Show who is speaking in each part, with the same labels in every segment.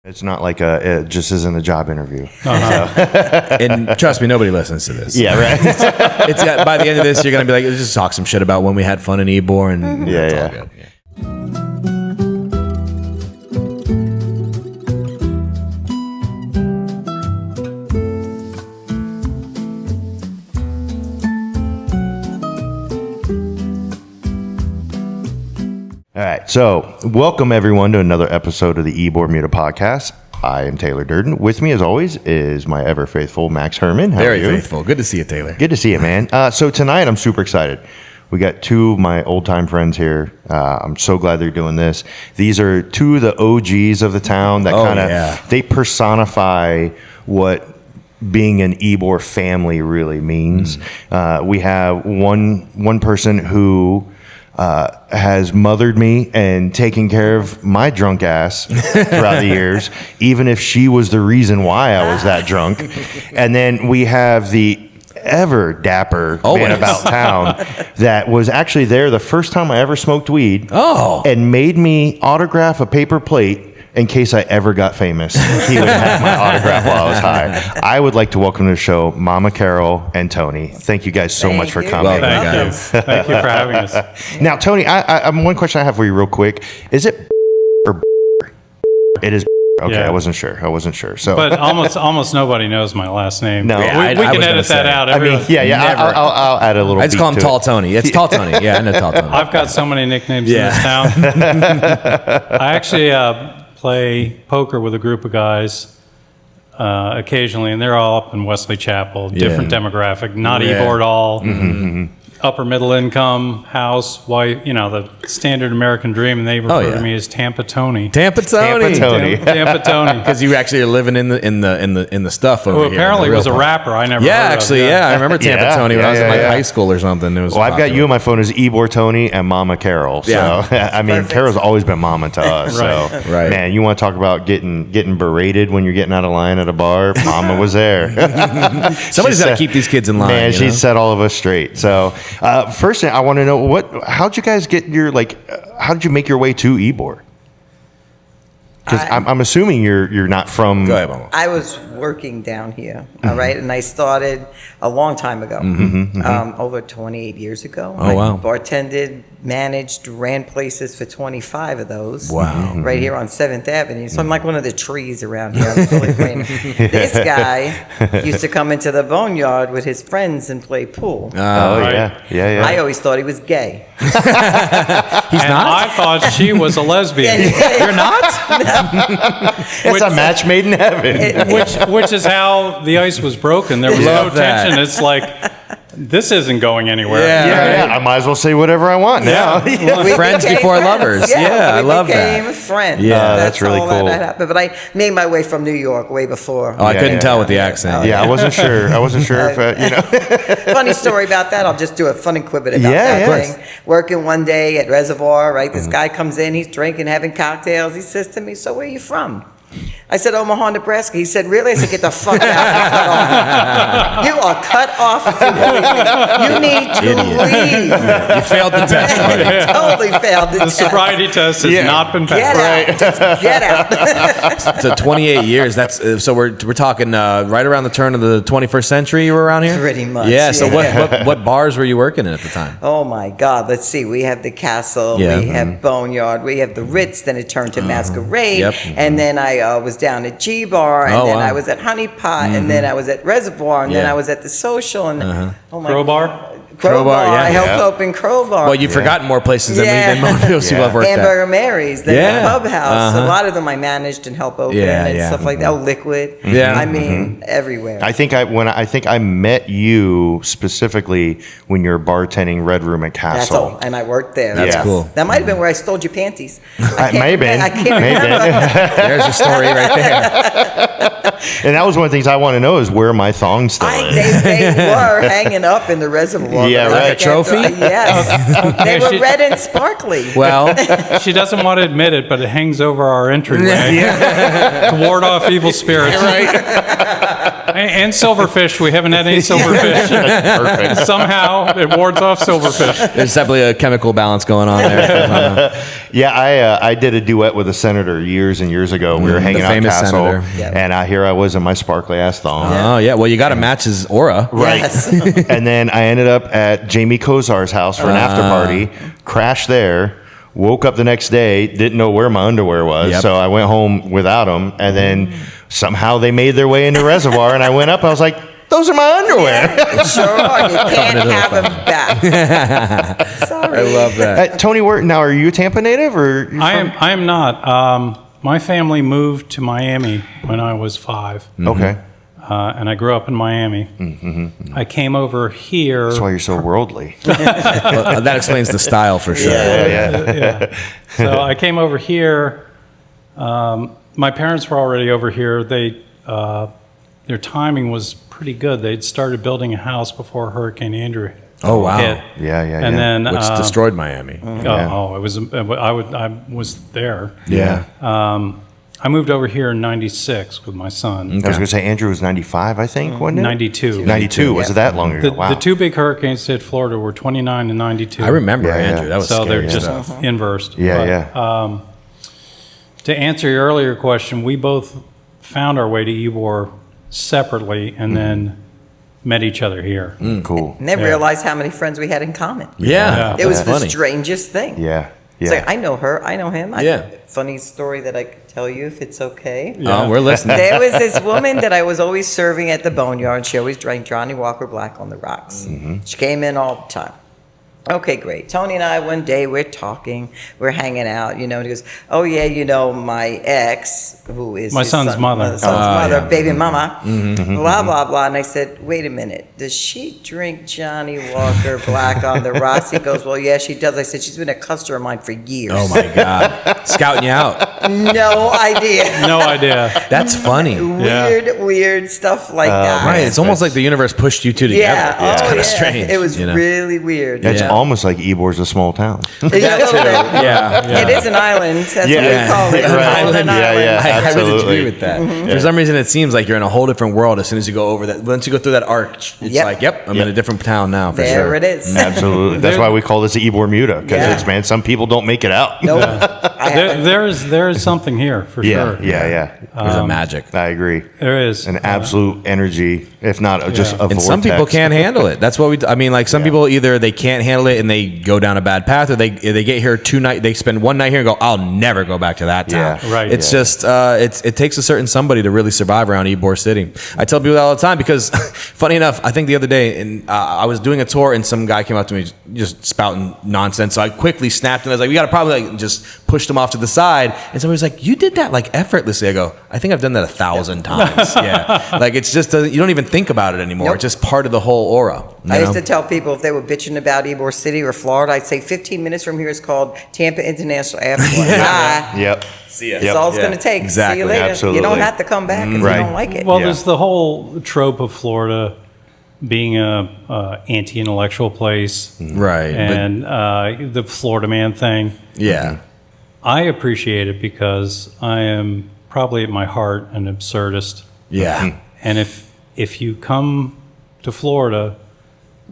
Speaker 1: It's not like it just isn't a job interview.
Speaker 2: Uh-huh. And trust me, nobody listens to this.
Speaker 1: Yeah, right.
Speaker 2: It's by the end of this, you're gonna be like, let's just talk some shit about when we had fun in Ybor, and it's all good. Yeah.
Speaker 1: All right, so welcome everyone to another episode of the Ybor Muta Podcast. I am Taylor Durden. With me, as always, is my ever faithful Max Herman. How are you?
Speaker 2: Very faithful. Good to see you, Taylor.
Speaker 1: Good to see you, man. So tonight, I'm super excited. We got two of my old-time friends here. I'm so glad they're doing this. These are two of the OGs of the town that they personify what being an Ybor family really means. We have one person who has mothered me and taken care of my drunk ass throughout the years, even if she was the reason why I was that drunk. And then we have the ever dapper man about town that was actually there the first time I ever smoked weed and made me autograph a paper plate in case I ever got famous. He would have my autograph while I was high. I would like to welcome to the show Mama Carol and Tony. Thank you guys so much for coming.
Speaker 3: Thank you for having us.
Speaker 1: Now, Tony, I'm one question I have for you real quick. Is it or it is? Okay, yeah. I wasn't sure. So,
Speaker 3: but almost nobody knows my last name.
Speaker 1: No,
Speaker 3: we can edit that out.
Speaker 1: I'll add a little.
Speaker 2: I just call him Tall Tony. It's Tall Tony. Yeah, I know Tall Tony.
Speaker 3: I've got so many nicknames in this town. I actually play poker with a group of guys occasionally, and they're all up in Wesley Chapel. Different demographic, not Ybor at all. Mm-hmm. Upper middle income house, wife, the standard American dream, and they refer to me as Tampa Tony.
Speaker 2: Tampa Tony.
Speaker 3: Because
Speaker 2: you actually are living in the stuff over here.
Speaker 3: Who apparently was a rapper. I never.
Speaker 2: I remember Tampa Tony when I was in high school or something. It was
Speaker 1: I've got you on my phone as Ybor Tony and Mama Carol. So I mean, Carol's always been Mama to us.
Speaker 3: Right.
Speaker 1: So man, you want to talk about getting berated when you're getting out of line at a bar? Mama was there.
Speaker 2: Somebody's got to keep these kids in line.
Speaker 1: Man, she set all of us straight. So. First thing I want to know, how'd you guys get how did you make your way to Ybor? Because I'm assuming you're not from.
Speaker 2: Go ahead, Mama.
Speaker 4: I was working down here, all right, and I started a long time ago, over 28 years ago.
Speaker 2: Oh, wow.
Speaker 4: I bartended, managed, ran places for 25 of those.
Speaker 2: Wow.
Speaker 4: Right here on 7th Avenue. So I'm like one of the trees around here. I'm really great. This guy used to come into the boneyard with his friends and play pool.
Speaker 1: Yeah.
Speaker 4: I always thought he was gay.
Speaker 2: He's
Speaker 3: not? I thought she was a lesbian.
Speaker 2: You're not?
Speaker 1: It's a match made in heaven.
Speaker 3: Which is how the ice was broken. There was no tension. It's like, this isn't going anywhere.
Speaker 1: Yeah. I might as well say whatever I want now.
Speaker 2: Friends before lovers. Yeah, I love that.
Speaker 4: We became friends.
Speaker 1: Yeah, that's really cool.
Speaker 4: That happened. But I made my way from New York way before.
Speaker 2: Oh, I couldn't tell with the accent.
Speaker 1: I wasn't sure. If
Speaker 4: Funny story about that. I'll just do a funny quibbit about that thing. Working one day at Reservoir, right? This guy comes in, he's drinking, having cocktails. He says to me, "So where are you from?" I said, "Omaha, Nebraska." He said, "Really?" I said, "Get the fuck out. You are cut off. You need to leave."
Speaker 2: You failed the test, buddy.
Speaker 4: Totally failed the test.
Speaker 3: The sobriety test has not been passed.
Speaker 4: Get out. Just get out.
Speaker 2: So 28 years. That's so we're talking right around the turn of the 21st century. You were around here,
Speaker 4: pretty much.
Speaker 2: Yeah. So what bars were you working in at the time?
Speaker 4: Oh my God! Let's see. We have the Castle. We have Boneyard. We have the Ritz. Then it turned to Masquerade. And then I was down at G Bar, and then I was at Honey Pot, and then I was at Reservoir, and then I was at the Social, and
Speaker 3: Crowbar.
Speaker 4: Crowbar, I helped open Crowbar.
Speaker 2: Well, you've forgotten more places than most people have worked at.
Speaker 4: Hamburger Mary's, the Pub House. A lot of them I managed and helped open and stuff like that. Oh, Liquid.
Speaker 2: Yeah.
Speaker 4: I mean, everywhere.
Speaker 1: I think I met you specifically when you were bartending Red Room at Castle.
Speaker 4: That's all. And I worked there.
Speaker 2: That's cool.
Speaker 4: That might have been where I stole your panties.
Speaker 1: I can't remember.
Speaker 2: There's a story right there.
Speaker 1: And that was one of the things I want to know is where my thongs still is.
Speaker 4: They were hanging up in the Reservoir.
Speaker 1: Yeah, right.
Speaker 2: Like a trophy?
Speaker 4: Yes. They were red and sparkly.
Speaker 2: Well,
Speaker 3: she doesn't want to admit it, but it hangs over our entryway to ward off evil spirits.
Speaker 1: Right.
Speaker 3: and silverfish. We haven't had any silverfish.
Speaker 1: Perfect.
Speaker 3: Somehow it wards off silverfish.
Speaker 2: There's definitely a chemical balance going on there.
Speaker 1: Yeah, I did a duet with a senator years and years ago. We were hanging out in
Speaker 2: famous
Speaker 1: Castle,
Speaker 2: senator.
Speaker 4: Yep.
Speaker 1: and here I was in my sparkly ass thong.
Speaker 2: Oh, yeah. Well, you got to match his aura.
Speaker 1: Right.
Speaker 4: Yes.
Speaker 1: And then I ended up at Jamie Kozar's house for an after party, crashed there, woke up the next day, didn't know where my underwear was,
Speaker 2: Yep.
Speaker 1: so I went home without them, and then somehow they made their way into Reservoir, and I went up, I was like, those are my underwear.
Speaker 4: Sure are. You can't have them back. Sorry.
Speaker 2: I love that.
Speaker 1: Tony, now are you a Tampa native, or you
Speaker 3: I am not. My family moved to Miami when I was 5.
Speaker 1: Okay.
Speaker 3: And I grew up in Miami. I came over here.
Speaker 1: That's why you're so worldly.
Speaker 2: Well, that explains the style for sure.
Speaker 3: Yeah. So I came over here. My parents were already over here. Their timing was pretty good. They'd started building a house before Hurricane Andrew.
Speaker 2: Oh, wow.
Speaker 3: hit.
Speaker 1: Yeah.
Speaker 3: And then
Speaker 2: Which destroyed Miami.
Speaker 3: it was. I was there.
Speaker 2: Yeah.
Speaker 3: I moved over here in '96 with my son.
Speaker 1: I was going to say Andrew was 95, I think, wasn't it?
Speaker 3: 92.
Speaker 1: 92. Was it that long ago?
Speaker 3: The,
Speaker 1: Wow.
Speaker 3: the two big hurricanes that hit Florida were 29 and 92.
Speaker 2: I remember
Speaker 1: Yeah,
Speaker 2: Andrew.
Speaker 1: yeah.
Speaker 2: That was
Speaker 3: So
Speaker 2: scary.
Speaker 3: they're just
Speaker 2: stuff.
Speaker 3: inversed.
Speaker 1: Yeah,
Speaker 3: But, to answer your earlier question, we both found our way to Ybor separately and then met each other here.
Speaker 1: Cool.
Speaker 4: Never
Speaker 3: Yeah.
Speaker 4: realized how many friends we had in common.
Speaker 2: Yeah.
Speaker 4: It was
Speaker 2: That's
Speaker 4: the
Speaker 2: funny.
Speaker 4: strangest thing.
Speaker 1: Yeah.
Speaker 4: It's like, I know her, I know him.
Speaker 2: Yeah.
Speaker 4: Funny story that I could tell you if it's okay.
Speaker 2: Oh, we're listening.
Speaker 4: There was this woman that I was always serving at the Boneyard. She always drank Johnny Walker Black on the rocks. She came in all the time. Okay, great. Tony and I, one day, we're talking, we're hanging out, and he goes, oh, yeah, my ex, who is
Speaker 3: My
Speaker 4: his
Speaker 3: son's mother.
Speaker 4: mother, baby mama, blah, blah, blah. And I said, wait a minute, does she drink Johnny Walker Black on the rocks? He goes, well, yeah, she does. I said, she's been a customer of mine for years.
Speaker 2: Oh, my God. Scouting you out.
Speaker 4: No idea.
Speaker 3: No idea.
Speaker 2: That's funny.
Speaker 4: Weird stuff like that.
Speaker 2: Right. It's almost like the universe pushed you two together.
Speaker 4: Yeah,
Speaker 2: It's
Speaker 4: oh,
Speaker 2: kind of
Speaker 4: yeah.
Speaker 2: strange.
Speaker 4: It was
Speaker 2: you know?
Speaker 4: really weird.
Speaker 1: It's
Speaker 2: Yeah.
Speaker 1: almost like Ybor's a small town.
Speaker 4: A little bit.
Speaker 2: Yeah.
Speaker 4: It is an island. That's what
Speaker 1: Yeah.
Speaker 4: we call it. We
Speaker 1: Right.
Speaker 4: call it an
Speaker 1: Yeah,
Speaker 4: island.
Speaker 1: yeah.
Speaker 2: I would
Speaker 1: Absolutely.
Speaker 2: agree with that. For some reason, it seems like you're in a whole different world as soon as you go over that. Once you go through that arch, it's
Speaker 4: Yep.
Speaker 2: like, yep, I'm in a different town now for
Speaker 4: There
Speaker 2: sure.
Speaker 4: it is.
Speaker 1: Absolutely. That's why we call this the Ybor Muta, because
Speaker 4: Yeah.
Speaker 1: it's, man, some people don't make it out.
Speaker 4: Nope. I haven't.
Speaker 3: There is something here for
Speaker 1: Yeah,
Speaker 3: sure.
Speaker 1: yeah.
Speaker 2: There's a magic.
Speaker 1: I agree.
Speaker 3: There is.
Speaker 1: An absolute energy, if not just a
Speaker 2: And
Speaker 1: vortex.
Speaker 2: some people can't handle it. That's what I mean, like some people either they can't handle it and they go down a bad path, or they get here they spend one night here and go, I'll never go back to that town.
Speaker 1: Yeah.
Speaker 3: Right.
Speaker 2: It's
Speaker 3: Yeah.
Speaker 2: just it takes a certain somebody to really survive around Ybor City. I tell people that all the time because, funny enough, I think the other day and I was doing a tour and some guy came up to me just spouting nonsense. So I quickly snapped and I was like, we got a problem. Like, just pushed him off to the side. And somebody was like, you did that like effortlessly. I go, I think I've done that 1,000 times. Yeah, like it's just you don't even think about it anymore.
Speaker 4: Nope.
Speaker 2: It's just part of the whole aura. You
Speaker 4: I used
Speaker 2: know?
Speaker 4: to tell people if they were bitching about Ybor City or Florida, I'd say 15 minutes from here is called Tampa International Airport. Bye.
Speaker 1: Yep.
Speaker 2: See ya.
Speaker 4: That's all it's
Speaker 2: Yeah.
Speaker 4: going to take.
Speaker 2: Exactly.
Speaker 4: See you later.
Speaker 1: Absolutely.
Speaker 4: You don't have to come back if
Speaker 1: Right.
Speaker 4: you don't like it.
Speaker 3: Well,
Speaker 1: Yeah.
Speaker 3: there's the whole trope of Florida being a anti-intellectual place,
Speaker 2: Right.
Speaker 3: and the Florida man thing.
Speaker 2: Yeah.
Speaker 3: I appreciate it because I am probably at my heart an absurdist,
Speaker 2: Yeah.
Speaker 3: and if you come to Florida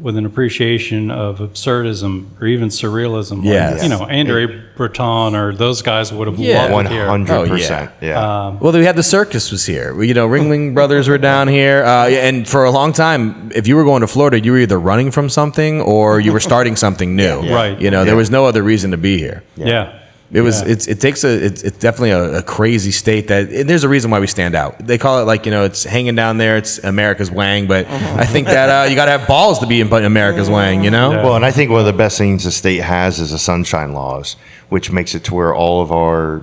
Speaker 3: with an appreciation of absurdism or even surrealism,
Speaker 2: Yes.
Speaker 3: like, Andre Breton or those guys would have
Speaker 2: Yeah.
Speaker 3: loved it here.
Speaker 1: 100%. Yeah.
Speaker 2: Well, we had the circus was here. Ringling Brothers were down here, and for a long time, if you were going to Florida, you were either running from something or you were starting something new.
Speaker 3: Yeah. Right.
Speaker 2: There was no other reason to be here.
Speaker 3: Yeah.
Speaker 2: It was. It's definitely a crazy state that and there's a reason why we stand out. They call it like it's hanging down there. It's America's Wang, but I think that you got to have balls to be in America's Wang.
Speaker 1: Well, and I think one of the best things the state has is the sunshine laws, which makes it to where all of our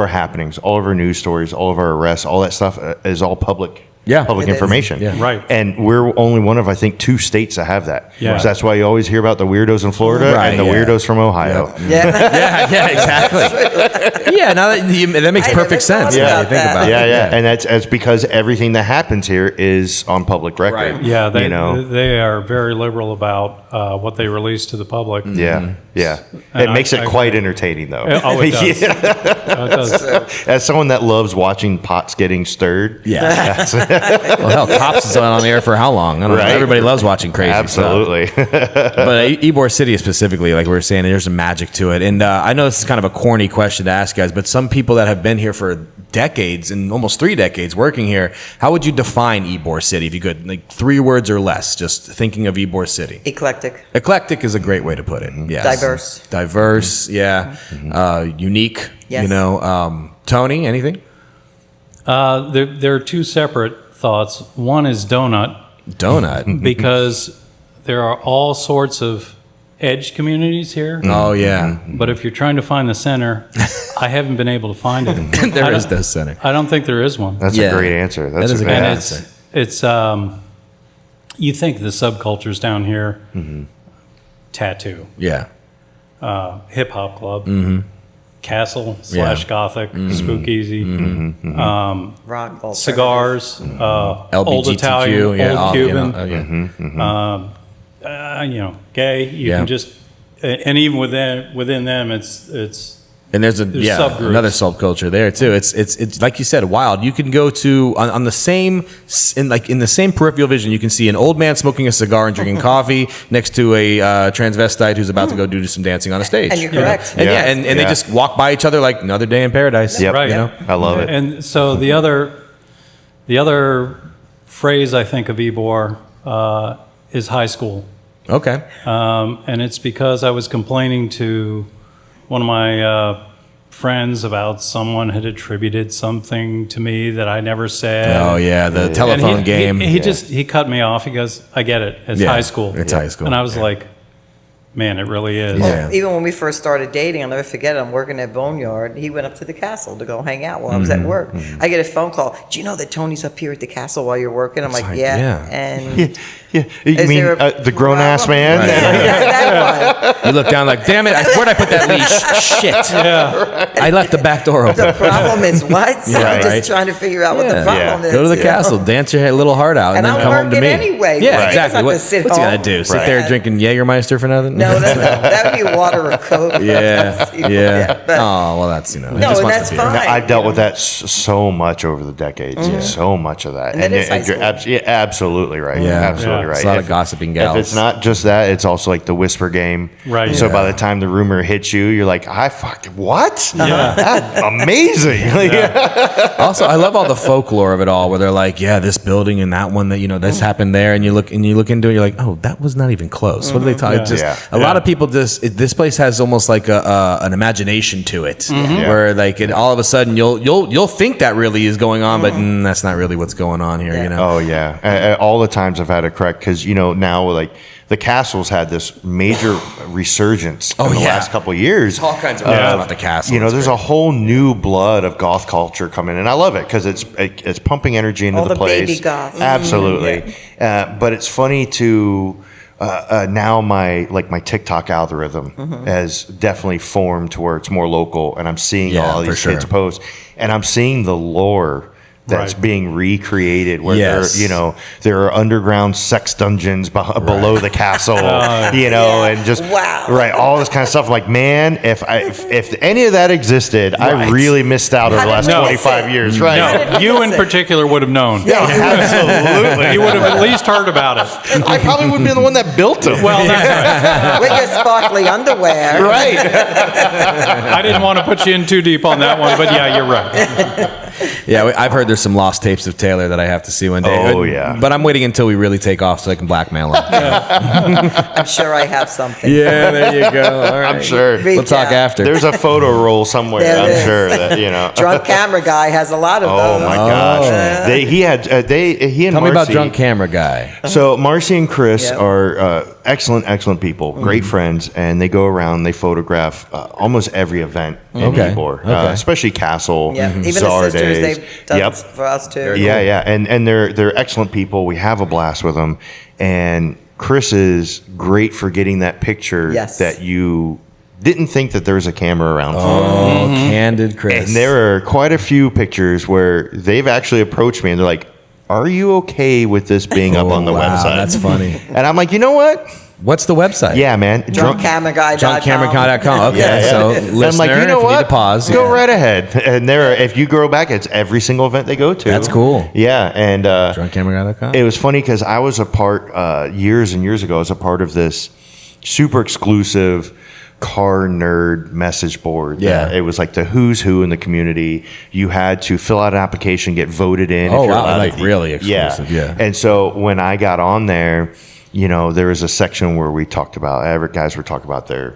Speaker 1: happenings, all of our news stories, all of our arrests, all that stuff is all public.
Speaker 2: Yeah.
Speaker 1: Public
Speaker 4: It is.
Speaker 1: information.
Speaker 2: Yeah.
Speaker 3: Right.
Speaker 1: And we're only one of, I think, 2 states that have that.
Speaker 3: Yeah.
Speaker 1: So that's why you always hear about the weirdos in Florida
Speaker 2: Right,
Speaker 1: and the
Speaker 2: yeah.
Speaker 1: weirdos from Ohio.
Speaker 4: Yeah.
Speaker 2: Yeah, exactly. Yeah, now that makes
Speaker 4: I
Speaker 2: perfect
Speaker 4: never
Speaker 2: sense.
Speaker 4: thought
Speaker 2: Yeah,
Speaker 4: about
Speaker 2: you think
Speaker 4: that.
Speaker 2: about it.
Speaker 1: Yeah. And that's because everything that happens here is on public record.
Speaker 2: Right.
Speaker 3: Yeah, they,
Speaker 1: you know?
Speaker 3: they are very liberal about what they release to the public.
Speaker 1: Yeah. Yeah.
Speaker 3: And
Speaker 1: It makes
Speaker 3: I
Speaker 1: it quite
Speaker 3: agree.
Speaker 1: entertaining, though.
Speaker 3: Oh, it does.
Speaker 1: Yeah.
Speaker 3: It does.
Speaker 1: As someone that loves watching pots getting stirred,
Speaker 2: Yeah. Well, hell, Cops is on the air for how long? I don't know.
Speaker 1: Right.
Speaker 2: Everybody loves watching crazy
Speaker 1: Absolutely.
Speaker 2: stuff. But Ybor City specifically, like we were saying, there's some magic to it. And I know this is kind of a corny question to ask guys, but some people that have been here for decades and almost 3 decades working here, how would you define Ybor City if you could? Like 3 words or less, just thinking of Ybor City.
Speaker 4: Eclectic.
Speaker 2: Eclectic is a great way to put it. Yes. Diverse, yeah. Unique,
Speaker 4: Yes.
Speaker 2: you know. Tony, anything?
Speaker 3: There are 2 separate thoughts. One is
Speaker 2: Donut.
Speaker 3: because there are all sorts of edge communities here.
Speaker 2: Oh, yeah.
Speaker 3: But if you're trying to find the center, I haven't been able to find it.
Speaker 2: There is no center.
Speaker 3: I don't think there is one.
Speaker 1: That's
Speaker 2: Yeah.
Speaker 1: a great answer.
Speaker 2: That
Speaker 1: That's
Speaker 2: is a
Speaker 1: a
Speaker 2: good
Speaker 1: great
Speaker 3: And
Speaker 1: answer.
Speaker 3: it's you think the subcultures down here, tattoo,
Speaker 2: Yeah.
Speaker 3: hip hop club, castle /
Speaker 2: Yeah.
Speaker 3: gothic, speakeasy,
Speaker 4: Rock. alternative.
Speaker 3: cigars, old
Speaker 2: LBGTQ,
Speaker 3: Italian,
Speaker 2: yeah,
Speaker 3: old Cuban,
Speaker 2: yeah.
Speaker 3: gay. You
Speaker 2: Yeah.
Speaker 3: can just, and even within them, it's
Speaker 2: And there's
Speaker 3: subgroups.
Speaker 2: another subculture there too. It's like you said, wild. You can go to on the same in the same peripheral vision. You can see an old man smoking a cigar and drinking coffee next to a transvestite who's about to go do some dancing on a stage.
Speaker 4: And you're correct.
Speaker 2: And
Speaker 1: Yeah.
Speaker 2: and they just walk by each other like another day in paradise.
Speaker 1: Yep.
Speaker 3: Right.
Speaker 2: You know?
Speaker 1: I love it.
Speaker 3: And so the other phrase I think of Ybor is high school.
Speaker 2: Okay.
Speaker 3: And it's because I was complaining to one of my friends about someone had attributed something to me that I never said.
Speaker 2: Oh yeah, the
Speaker 3: And
Speaker 2: telephone game.
Speaker 3: He cut me off. He goes, "I get it. It's
Speaker 2: Yeah,
Speaker 3: high school."
Speaker 2: it's high school.
Speaker 3: And I was like, "Man, it really is."
Speaker 2: Yeah.
Speaker 4: Even when we first started dating, I'll never forget it. I'm working at Boneyard. He went up to the castle to go hang out while I was at work. I get a phone call. Do you know that Tony's up here at the castle while you're working? I'm like,
Speaker 2: like,
Speaker 4: yeah.
Speaker 2: yeah.
Speaker 4: And
Speaker 1: Yeah. You
Speaker 4: is
Speaker 1: mean
Speaker 4: there a
Speaker 1: the grown ass
Speaker 4: problem?
Speaker 1: man?
Speaker 2: Right.
Speaker 4: Yeah, that one.
Speaker 2: You look down like, damn it! Where'd I put that leash? Shit!
Speaker 3: Yeah.
Speaker 2: I left the back door open.
Speaker 4: The problem is what? So I'm
Speaker 2: Right.
Speaker 4: just trying to figure out what the
Speaker 2: Yeah.
Speaker 4: problem is.
Speaker 2: Go to the
Speaker 4: you know?
Speaker 2: castle, dance your little heart out, and,
Speaker 4: And
Speaker 2: then
Speaker 4: I'm
Speaker 2: come home to
Speaker 4: working
Speaker 2: me.
Speaker 4: anyway.
Speaker 2: Yeah,
Speaker 4: Right.
Speaker 2: exactly.
Speaker 4: I'm not
Speaker 2: What,
Speaker 4: gonna sit
Speaker 2: what's he gonna
Speaker 4: home.
Speaker 2: do? Sit
Speaker 1: Right.
Speaker 2: there drinking Jägermeister for nothing?
Speaker 4: No, that would be water or coke.
Speaker 2: Yeah, yeah.
Speaker 4: But,
Speaker 2: Oh well, that's you know.
Speaker 4: No, and that's fine.
Speaker 1: No, I've dealt
Speaker 4: you
Speaker 1: with
Speaker 4: know?
Speaker 1: that so much over the decades. So much of that.
Speaker 4: And it is high
Speaker 1: you're
Speaker 4: school.
Speaker 1: absolutely right.
Speaker 2: Yeah.
Speaker 1: Absolutely
Speaker 3: Yeah.
Speaker 1: right.
Speaker 2: It's a lot of
Speaker 1: If-
Speaker 2: gossiping
Speaker 1: If
Speaker 2: gals.
Speaker 1: it's not just that, it's also like the whisper game.
Speaker 3: Right.
Speaker 1: So
Speaker 3: Yeah.
Speaker 1: by the time the rumor hits you, you're like, I fucking what?
Speaker 3: Yeah.
Speaker 1: That's amazing.
Speaker 2: Also, I love all the folklore of it all, where they're like, yeah, this building and that one that this happened there, and you look into it, you're like, oh, that was not even close. What are they talking?
Speaker 3: Yeah.
Speaker 2: Just
Speaker 1: Yeah.
Speaker 2: a lot of people this place has almost like an imagination to it,
Speaker 1: Yeah.
Speaker 2: where like all of a sudden you'll think that really is going on, but that's not really what's going on here.
Speaker 4: Yeah.
Speaker 2: You know?
Speaker 1: Oh yeah, all the times I've had to correct because now like the castle's had this major resurgence in the
Speaker 2: yeah.
Speaker 1: last couple of years.
Speaker 2: All kinds of rumors about the castle. It's
Speaker 1: There's
Speaker 2: great.
Speaker 1: a whole new blood of goth culture coming in. I love it because it's pumping energy into
Speaker 4: All the
Speaker 1: place.
Speaker 4: baby goths.
Speaker 1: Absolutely, but it's funny to. Now my TikTok algorithm has definitely formed to where it's more local, and I'm seeing
Speaker 2: Yeah,
Speaker 1: all
Speaker 2: for
Speaker 1: these
Speaker 2: sure.
Speaker 1: kids post, and I'm seeing the lore that's
Speaker 3: Right.
Speaker 1: being recreated where
Speaker 2: Yes.
Speaker 1: there are underground sex dungeons below the castle,
Speaker 4: Yeah.
Speaker 1: and just
Speaker 4: Wow.
Speaker 1: right, all this kind of stuff. Like, man, if any of that existed, I
Speaker 2: Right.
Speaker 1: really missed out over
Speaker 4: How
Speaker 1: the last
Speaker 4: did we
Speaker 1: 25
Speaker 4: miss it?
Speaker 1: years, right?
Speaker 3: No, you in particular would have known.
Speaker 1: Yeah, absolutely.
Speaker 3: You would have at least heard about it.
Speaker 1: I probably would be the one that built them.
Speaker 3: Well, that's
Speaker 4: With your sparkly underwear.
Speaker 1: right.
Speaker 3: I didn't want to put you in too deep on that one, but yeah, you're right.
Speaker 2: Yeah, I've heard there's some lost tapes of Taylor that I have to see one day.
Speaker 1: Oh, yeah.
Speaker 2: But I'm waiting until we really take off so I can blackmail him.
Speaker 4: I'm sure I have something.
Speaker 2: Yeah, there you go. All right.
Speaker 1: I'm sure.
Speaker 4: Reach
Speaker 2: We'll talk
Speaker 4: out.
Speaker 2: after.
Speaker 1: There's a photo roll somewhere.
Speaker 4: There
Speaker 1: I'm
Speaker 4: is.
Speaker 1: sure that
Speaker 4: Drunk camera guy has a lot of
Speaker 1: Oh
Speaker 4: those.
Speaker 1: my gosh! He and
Speaker 2: Tell me about
Speaker 1: Marcy-
Speaker 2: drunk camera guy.
Speaker 1: So Marcy and Chris
Speaker 4: Yep.
Speaker 1: are excellent people, great friends, and they go around. They photograph almost every event in
Speaker 2: Okay.
Speaker 1: Ybor,
Speaker 2: Okay.
Speaker 1: especially Castle,
Speaker 4: Yeah, even
Speaker 1: Czar
Speaker 4: the sisters,
Speaker 1: Days.
Speaker 4: they've done
Speaker 1: Yep.
Speaker 4: for us too.
Speaker 1: Yeah, and they're excellent people. We have a blast with them, and Chris is great for getting that picture
Speaker 4: Yes.
Speaker 1: that you didn't think that there was a camera around for.
Speaker 2: Oh, candid Chris.
Speaker 1: And there are quite a few pictures where they've actually approached me and they're like, "Are you okay with this being up on the
Speaker 2: wow,
Speaker 1: website?"
Speaker 2: That's funny.
Speaker 1: And I'm like, you know what?
Speaker 2: What's the website?
Speaker 1: Yeah, man.
Speaker 4: DrunkCameraGuy.com.
Speaker 2: DrunkCameraGuy.com. Okay,
Speaker 1: Yeah.
Speaker 2: so
Speaker 1: And
Speaker 2: listener,
Speaker 1: I'm like, you know
Speaker 2: if you
Speaker 1: what?
Speaker 2: need to pause.
Speaker 1: Go right ahead. And if you grow back, it's every single event they go to.
Speaker 2: That's cool.
Speaker 1: Yeah, and
Speaker 2: DrunkCameraGuy.com.
Speaker 1: it was funny because I was a part years and years ago. I was a part of this super exclusive car nerd message board.
Speaker 2: Yeah.
Speaker 1: It was like the who's who in the community. You had to fill out an application, get voted in.
Speaker 2: Oh,
Speaker 1: if you're
Speaker 2: wow,
Speaker 1: allowed
Speaker 2: like
Speaker 1: to-
Speaker 2: really exclusive, yeah.
Speaker 1: And so when I got on there, there was a section where we talked about, guys were talking about their,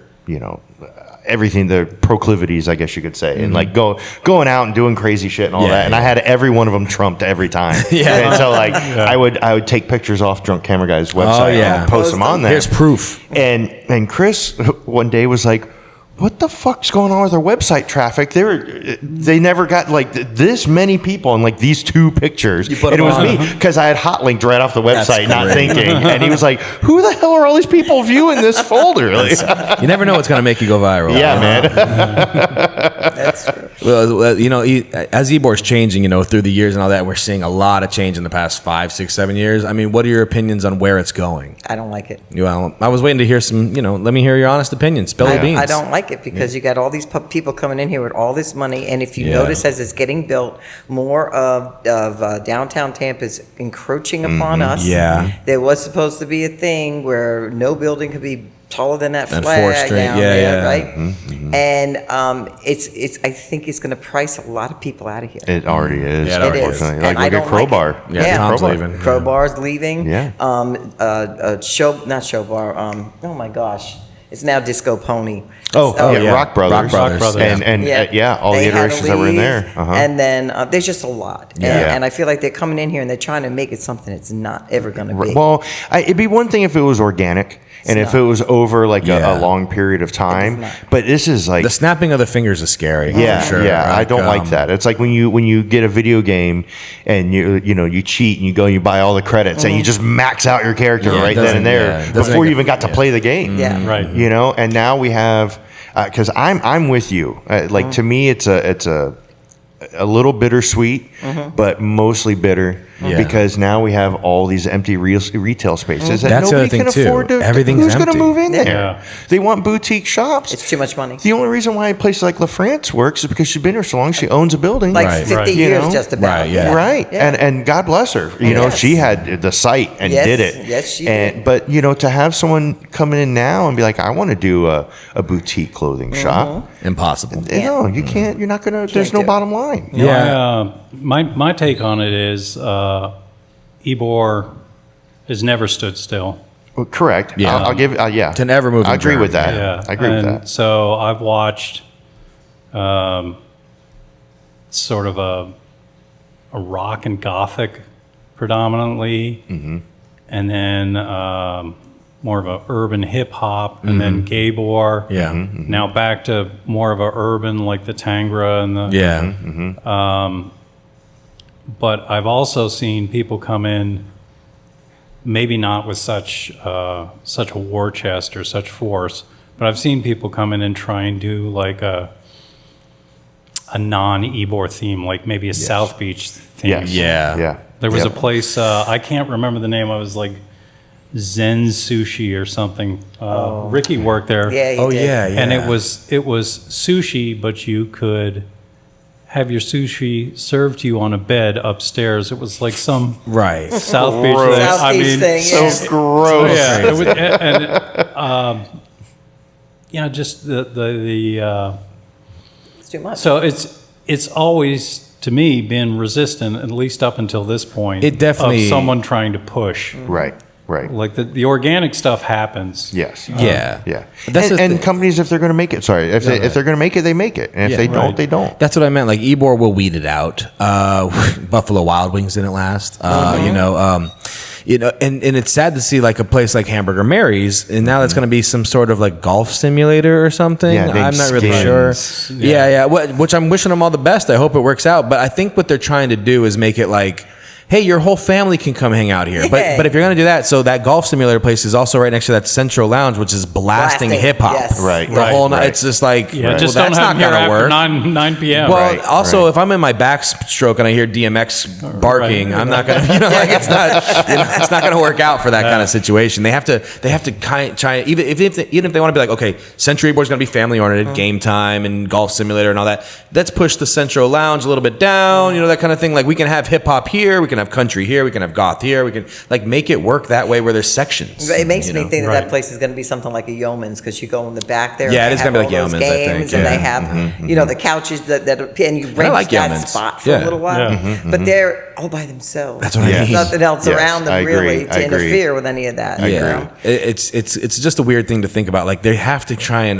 Speaker 1: everything, the proclivities, I guess you could say, and like going out and doing crazy shit and all
Speaker 2: Yeah,
Speaker 1: that. And
Speaker 2: yeah.
Speaker 1: I had every one of them trumped every time.
Speaker 2: Yeah.
Speaker 1: And so I would take pictures off Drunk Camera Guy's website
Speaker 2: yeah.
Speaker 1: and post them on there.
Speaker 2: Here's proof.
Speaker 1: And Chris one day was like, what the fuck's going on with our website traffic? They never got like this many people in like these 2 pictures.
Speaker 2: You put
Speaker 1: And it
Speaker 2: them
Speaker 1: was
Speaker 2: on.
Speaker 1: me because I had hot linked right off the
Speaker 2: That's
Speaker 1: website, not
Speaker 2: great.
Speaker 1: thinking. And he was like, who the hell are all these people viewing this folder? Like,
Speaker 2: You never know what's going to make you go viral.
Speaker 1: yeah, man.
Speaker 4: That's true.
Speaker 2: Well, as Ebor's changing, through the years and all that, we're seeing a lot of change in the past 5, 6, 7 years. I mean, what are your opinions on where it's going?
Speaker 4: I don't like it.
Speaker 2: Well, I was waiting to hear some, let me hear your honest opinion. Spill the beans.
Speaker 4: I don't like it because you got all these people coming in here with all this money, and if you notice, as it's getting built, more of downtown Tampa is encroaching upon us.
Speaker 2: Yeah.
Speaker 4: There was supposed to be a thing where no building could be taller than that
Speaker 2: And
Speaker 4: flag
Speaker 2: 4th Street,
Speaker 4: down
Speaker 2: yeah,
Speaker 4: there,
Speaker 2: yeah.
Speaker 4: right? And it's I think it's going to price a lot of people out of here.
Speaker 1: It already is,
Speaker 2: Yeah, it is.
Speaker 1: unfortunately.
Speaker 4: And
Speaker 1: Like,
Speaker 4: I
Speaker 1: look
Speaker 4: don't
Speaker 1: at Crowbar.
Speaker 4: like it.
Speaker 2: Yeah, Tom's
Speaker 1: Crowbar.
Speaker 2: leaving.
Speaker 4: Crowbar's leaving.
Speaker 1: Yeah.
Speaker 4: Not Showbar. Oh my gosh, it's now Disco Pony.
Speaker 1: Oh,
Speaker 2: yeah.
Speaker 1: Rock Brothers.
Speaker 2: Rock Brothers.
Speaker 3: Rock Brothers.
Speaker 1: And all the
Speaker 4: They had to
Speaker 1: iterations that were in there.
Speaker 4: leave,
Speaker 1: Uh-huh.
Speaker 4: And then there's just a lot.
Speaker 1: Yeah.
Speaker 4: And I feel like they're coming in here and they're trying to make it something it's not ever going to be.
Speaker 1: Well, it'd be one thing if it was organic and if
Speaker 4: not.
Speaker 1: it was over like
Speaker 2: Yeah.
Speaker 1: a long period of time.
Speaker 4: not.
Speaker 1: But this is like
Speaker 2: The snapping of the fingers is scary.
Speaker 1: yeah,
Speaker 2: for sure.
Speaker 1: yeah. I don't like
Speaker 2: um,
Speaker 1: that. It's like when you get a video game and you cheat and you go and you buy all the credits and you just max out your character
Speaker 2: Yeah, it
Speaker 1: right then
Speaker 2: doesn't-
Speaker 1: and there
Speaker 2: yeah, it doesn't
Speaker 1: before
Speaker 2: make
Speaker 1: you
Speaker 2: it-
Speaker 1: even got to play the game.
Speaker 4: Yeah.
Speaker 3: Right.
Speaker 1: And now we have because I'm with you. Like to me, it's a little bittersweet, but mostly bitter
Speaker 2: Yeah.
Speaker 1: because now we have all these empty retail spaces that
Speaker 2: That's the other
Speaker 1: nobody can
Speaker 2: thing, too.
Speaker 1: afford to.
Speaker 2: Everything's
Speaker 1: who's going to
Speaker 2: empty.
Speaker 1: move in there?
Speaker 3: Yeah.
Speaker 1: They want boutique shops.
Speaker 4: It's too much money.
Speaker 1: The only reason why a place like La France works is because she's been here so long. She owns a building.
Speaker 4: Like
Speaker 2: Right.
Speaker 4: 50
Speaker 1: You
Speaker 4: years
Speaker 1: know?
Speaker 4: just about.
Speaker 2: Right, yeah.
Speaker 1: Right.
Speaker 4: Yeah.
Speaker 1: And God bless her.
Speaker 4: Yes.
Speaker 1: She had the site and
Speaker 4: Yes.
Speaker 1: did it.
Speaker 4: Yes, she
Speaker 1: and,
Speaker 4: did.
Speaker 1: But, to have someone come in now and be like, I want to do a boutique clothing shop.
Speaker 2: Impossible.
Speaker 1: No, you can't. You're not going to. There's no
Speaker 4: do it.
Speaker 1: bottom line.
Speaker 2: Yeah.
Speaker 3: My take on it is Ybor has never stood still.
Speaker 1: Well, correct.
Speaker 2: Yeah.
Speaker 1: I'll give yeah.
Speaker 2: It's an ever-moving
Speaker 1: I agree
Speaker 2: journey.
Speaker 1: with that.
Speaker 3: Yeah,
Speaker 1: I agree with
Speaker 3: and
Speaker 1: that.
Speaker 3: So I've watched sort of a rock and gothic predominantly,
Speaker 1: Mm-hmm.
Speaker 3: and then more of a urban hip hop, and then Gabor.
Speaker 2: Yeah.
Speaker 1: Mm-hmm.
Speaker 3: Now back to more of a urban like the Tangra and the
Speaker 2: Yeah.
Speaker 3: But I've also seen people come in, maybe not with such a war chest or such force, but I've seen people come in and try and do like a non-Ybor theme, like maybe a South Beach theme.
Speaker 1: Yes.
Speaker 2: Yeah.
Speaker 1: Yeah.
Speaker 3: There was
Speaker 1: Yep.
Speaker 3: a place, I can't remember the name, I was like Zen Sushi or something. Ricky worked there.
Speaker 4: Yeah, you
Speaker 2: Oh
Speaker 4: did.
Speaker 2: yeah. Yeah.
Speaker 3: And it was sushi, but you could have your sushi served to you on a bed upstairs. It was like some
Speaker 2: right.
Speaker 3: South Beach
Speaker 1: Gross.
Speaker 3: thing.
Speaker 4: South Beach thing,
Speaker 1: So
Speaker 4: yeah.
Speaker 1: gross.
Speaker 3: Yeah, it was, and just the
Speaker 4: It's too much.
Speaker 3: so it's always to me been resistant, at least up until this point.
Speaker 2: It definitely-
Speaker 3: of someone trying to push.
Speaker 1: Right. Right.
Speaker 3: Like the organic stuff happens.
Speaker 1: Yes.
Speaker 2: Yeah.
Speaker 1: Yeah.
Speaker 2: That's the
Speaker 1: and
Speaker 2: thing.
Speaker 1: companies, if they're going to make it, if they're going to make it, they make it, and if
Speaker 2: Yeah.
Speaker 1: they don't,
Speaker 3: Right.
Speaker 1: they don't.
Speaker 2: That's what I meant. Like Ybor will weed it out. Buffalo Wild Wings didn't last. And it's sad to see like a place like Hamburger Mary's, and now that's going to be some sort of like golf simulator or something.
Speaker 1: Yeah, named
Speaker 2: I'm not really sure.
Speaker 1: Skins.
Speaker 2: Yeah. Which I'm wishing them all the best. I hope it works out. But I think what they're trying to do is make it like, hey, your whole family can come hang out here.
Speaker 4: Yeah.
Speaker 2: But if you're going to do that, so that golf simulator place is also right next to that Central Lounge, which is blasting hip hop.
Speaker 4: Yes.
Speaker 1: Right.
Speaker 2: The whole night.
Speaker 1: Right.
Speaker 2: It's just like,
Speaker 3: Just
Speaker 2: well,
Speaker 3: don't
Speaker 2: that's
Speaker 3: have
Speaker 2: not
Speaker 3: them here
Speaker 2: going to
Speaker 3: after
Speaker 2: work.
Speaker 3: 9 p.m.
Speaker 2: Well,
Speaker 1: Right,
Speaker 2: also, if I'm in my backstroke and I hear DMX barking,
Speaker 3: Right.
Speaker 2: I'm not gonna, like it's not, it's not gonna work out for that kind of situation. They have to try even if they want to be like, okay, Century Board's gonna be family oriented, game time and golf simulator and all that. Let's push the Central Lounge a little bit down, that kind of thing. Like we can have hip hop here, we can have country here, we can have goth here, we can like make it work that way where there's sections.
Speaker 4: It makes me think
Speaker 3: Right.
Speaker 4: that place is going to be something like a Yeoman's because you go in the back there.
Speaker 2: Yeah,
Speaker 4: and
Speaker 2: it is
Speaker 4: they
Speaker 2: gonna be
Speaker 4: have
Speaker 2: like
Speaker 4: all those
Speaker 2: Yeoman's, I think,
Speaker 4: games, and they
Speaker 2: yeah.
Speaker 4: have the couches that and you rent
Speaker 2: like
Speaker 4: that
Speaker 2: Yeoman's.
Speaker 4: spot for
Speaker 2: Yeah.
Speaker 4: a little while.
Speaker 3: Yeah.
Speaker 4: But they're all by themselves.
Speaker 2: That's what I
Speaker 4: There's
Speaker 2: mean.
Speaker 4: nothing else
Speaker 1: Yes,
Speaker 4: around them
Speaker 1: I agree,
Speaker 4: really
Speaker 1: I
Speaker 4: to
Speaker 1: agree.
Speaker 4: interfere with any of that.
Speaker 1: I
Speaker 4: you
Speaker 1: agree.
Speaker 4: know?
Speaker 2: It's just a weird thing to think about. Like they have to try and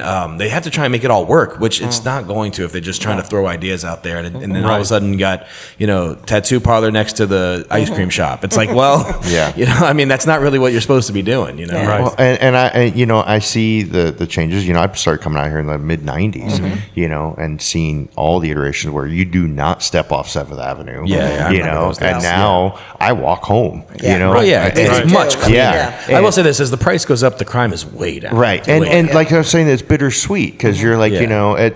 Speaker 2: make it all work, which it's not going to if they're just trying to throw ideas out there. And then all of a
Speaker 3: Right.
Speaker 2: sudden you got tattoo parlor next to the ice cream shop. It's like, well,
Speaker 1: Yeah.
Speaker 2: I mean that's not really what you're supposed to be doing.
Speaker 4: Yeah.
Speaker 3: Right.
Speaker 1: Well, and I see the changes. I started coming out here in the mid '90s, and seeing all the iterations where you do not step off 7th Avenue.
Speaker 2: Yeah, I remember those
Speaker 1: and
Speaker 4: days.
Speaker 1: now I walk home.
Speaker 4: Yeah.
Speaker 2: Oh yeah,
Speaker 1: and-
Speaker 2: it's
Speaker 4: They do.
Speaker 2: much cleaner.
Speaker 1: Yeah.
Speaker 2: I will say this: as the price goes up, the crime is way down.
Speaker 1: Right.
Speaker 2: It's
Speaker 1: And
Speaker 2: way
Speaker 1: and
Speaker 2: down.
Speaker 1: like I was saying, it's bittersweet because you're like,
Speaker 2: Yeah.